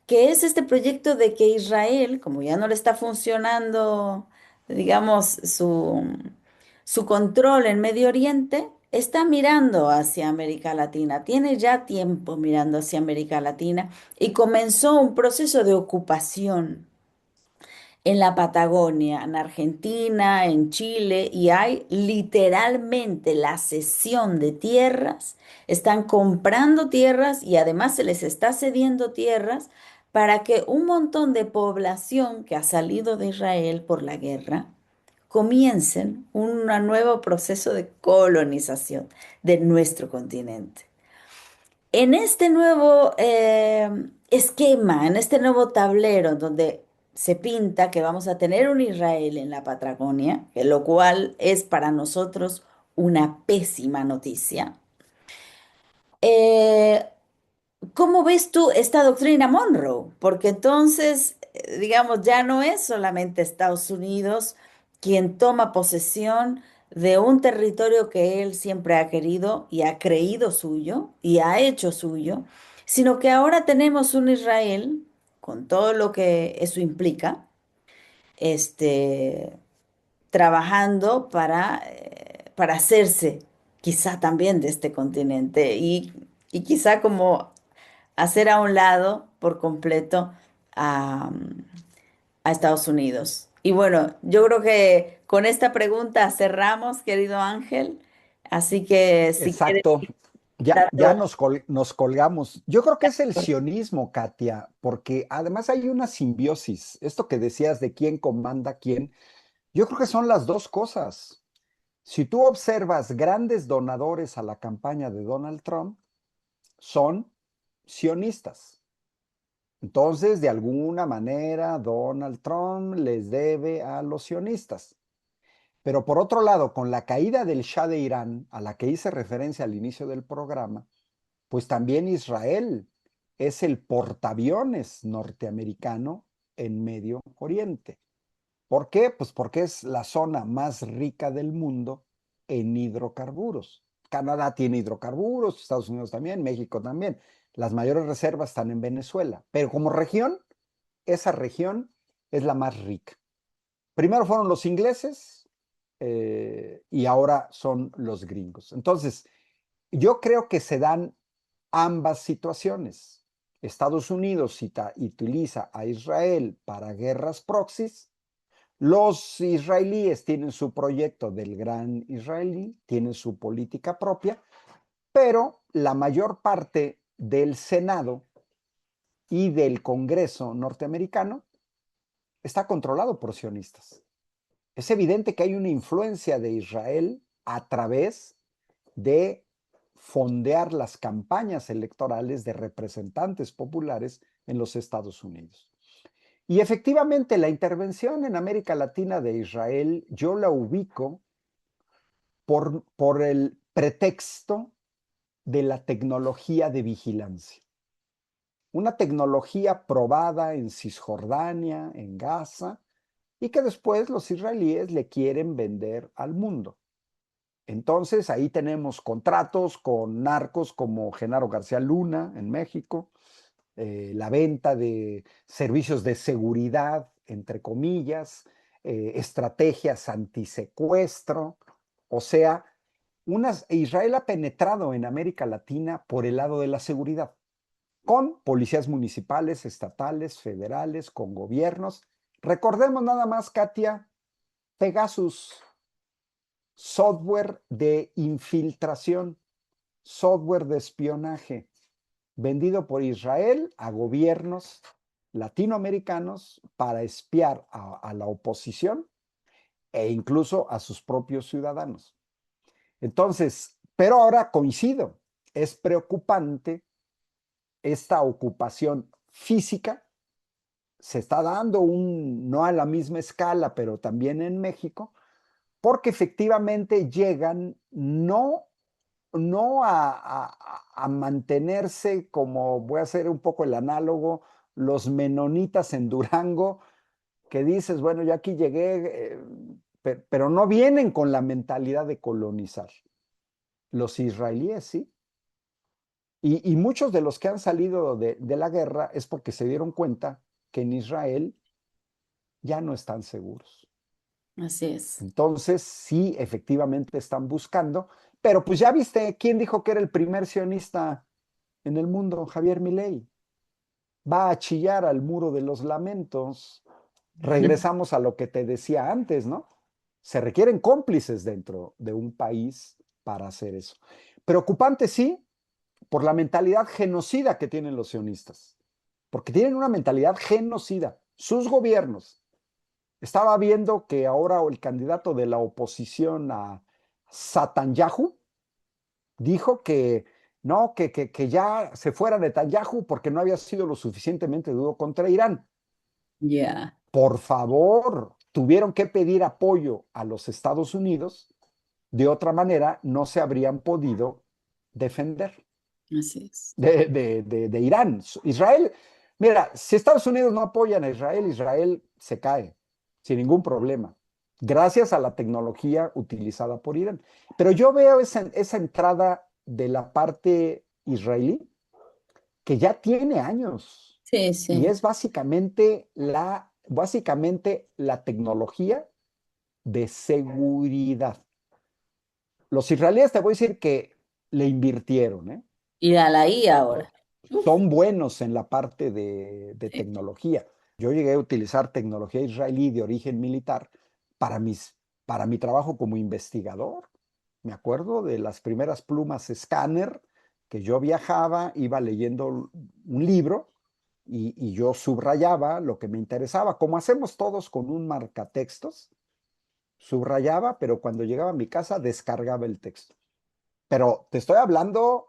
que es este proyecto de que Israel, como ya no le está funcionando, digamos, su control en Medio Oriente, está mirando hacia América Latina, tiene ya tiempo mirando hacia América Latina y comenzó un proceso de ocupación en la Patagonia, en Argentina, en Chile, y hay literalmente la cesión de tierras. Están comprando tierras y además se les está cediendo tierras para que un montón de población que ha salido de Israel por la guerra comiencen un nuevo proceso de colonización de nuestro continente. En este nuevo esquema, en este nuevo tablero donde se pinta que vamos a tener un Israel en la Patagonia, que lo cual es para nosotros una pésima noticia. eh, ¿Cómo ves tú esta doctrina Monroe? Porque entonces, digamos, ya no es solamente Estados Unidos quien toma posesión de un territorio que él siempre ha querido y ha creído suyo y ha hecho suyo, sino que ahora tenemos un Israel, con todo lo que eso implica, este, trabajando para hacerse quizá también de este continente y quizá como hacer a un lado por completo a, a Estados Unidos. Y bueno, yo creo que con esta pregunta cerramos, querido Ángel. Así que si quieres Exacto. Ya darlo. nos colgamos. Yo creo que es el sionismo, Katia, porque además hay una simbiosis. Esto que decías de quién comanda quién, yo creo que son las dos cosas. Si tú observas grandes donadores a la campaña de Donald Trump, son sionistas. Entonces, de alguna manera, Donald Trump les debe a los sionistas. Pero por otro lado, con la caída del Shah de Irán, a la que hice referencia al inicio del programa, pues también Israel es el portaaviones norteamericano en Medio Oriente. ¿Por qué? Pues porque es la zona más rica del mundo en hidrocarburos. Canadá tiene hidrocarburos, Estados Unidos también, México también. Las mayores reservas están en Venezuela, pero como región, esa región es la más rica. Primero fueron los ingleses y ahora son los gringos. Entonces, yo creo que se dan ambas situaciones. Estados Unidos utiliza a Israel para guerras proxies. Los israelíes tienen su proyecto del gran israelí, tienen su política propia, pero la mayor parte del Senado y del Congreso norteamericano está controlado por sionistas. Es evidente que hay una influencia de Israel a través de fondear las campañas electorales de representantes populares en los Estados Unidos. Y efectivamente la intervención en América Latina de Israel yo la ubico por el pretexto de la tecnología de vigilancia. Una tecnología probada en Cisjordania, en Gaza, y que después los israelíes le quieren vender al mundo. Entonces ahí tenemos contratos con narcos como Genaro García Luna en México, la venta de servicios de seguridad, entre comillas, estrategias antisecuestro, o sea, Israel ha penetrado en América Latina por el lado de la seguridad, con policías municipales, estatales, federales, con gobiernos. Recordemos nada más, Katia, Pegasus, software de infiltración, software de espionaje, vendido por Israel a gobiernos latinoamericanos para espiar a la oposición e incluso a sus propios ciudadanos. Entonces, pero ahora coincido, es preocupante esta ocupación física se está dando no a la misma escala, pero también en México, porque efectivamente llegan no a mantenerse como, voy a hacer un poco el análogo, los menonitas en Durango, que dices, bueno, yo aquí llegué, pero no vienen con la mentalidad de colonizar. Los israelíes sí. Y muchos de los que han salido de la guerra es porque se dieron cuenta que en Israel ya no están seguros. Así es. Entonces, sí, efectivamente están buscando, pero pues ya viste, ¿quién dijo que era el primer sionista en el mundo? Javier Milei. Va a chillar al muro de los lamentos. Regresamos a lo que te decía antes, ¿no? Se requieren cómplices dentro de un país para hacer eso. Preocupante, sí, por la mentalidad genocida que tienen los sionistas, porque tienen una mentalidad genocida. Sus gobiernos. Estaba viendo que ahora el candidato de la oposición a Netanyahu dijo que no, que ya se fuera Netanyahu porque no había sido lo suficientemente duro contra Irán. Ya, Por favor, tuvieron que pedir apoyo a los Estados Unidos, de otra manera no se habrían podido defender así es. de Irán. Israel, mira, si Estados Unidos no apoyan a Israel, Israel se cae sin ningún problema, gracias a la tecnología utilizada por Irán. Pero yo veo esa entrada de la parte israelí que ya tiene años Sí, y sí. es básicamente la tecnología de seguridad. Los israelíes te voy a decir que le invirtieron, ¿eh? Y a la I ahora. Uf, Son buenos en la parte de sí, tecnología. Yo llegué a utilizar tecnología israelí de origen militar para, para mi trabajo como investigador. Me acuerdo de las primeras plumas escáner que yo viajaba, iba leyendo un libro y yo subrayaba lo que me interesaba, como hacemos todos con un marcatextos, subrayaba, pero cuando llegaba a mi casa descargaba el texto. Pero te estoy hablando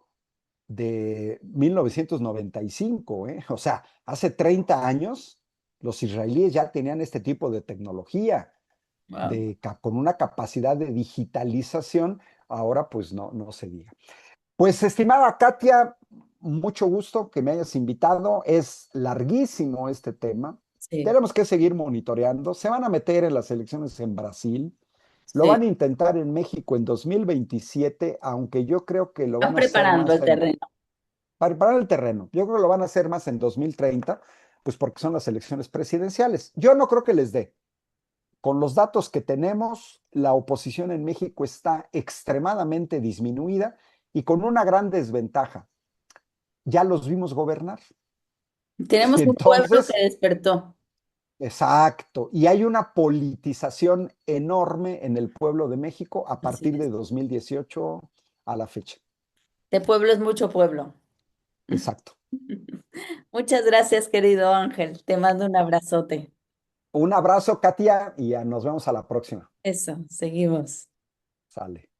de 1995, ¿eh? O sea, hace 30 años los israelíes ya tenían este tipo de tecnología, wow. con una capacidad de digitalización, ahora pues no se diga. Pues estimada Katia, mucho gusto que me hayas invitado, es larguísimo este tema, Sí, tenemos que seguir monitoreando, se van a meter en las elecciones en Brasil, lo sí. van a intentar en México en 2027, aunque yo creo que lo Están van a hacer preparando más el terreno. para preparar el terreno. Yo creo que lo van a hacer más en 2030, pues porque son las elecciones presidenciales. Yo no creo que les dé. Con los datos que tenemos, la oposición en México está extremadamente disminuida y con una gran desventaja. Ya los vimos gobernar. Tenemos un pueblo Entonces, que despertó. exacto. Y hay una politización enorme en el pueblo de México a Así partir es. de 2018 a la fecha. De pueblo es mucho pueblo. Exacto. Muchas gracias, querido Ángel. Te mando un abrazote. Un abrazo, Katia, y nos vemos a la próxima. Eso, seguimos. Sale.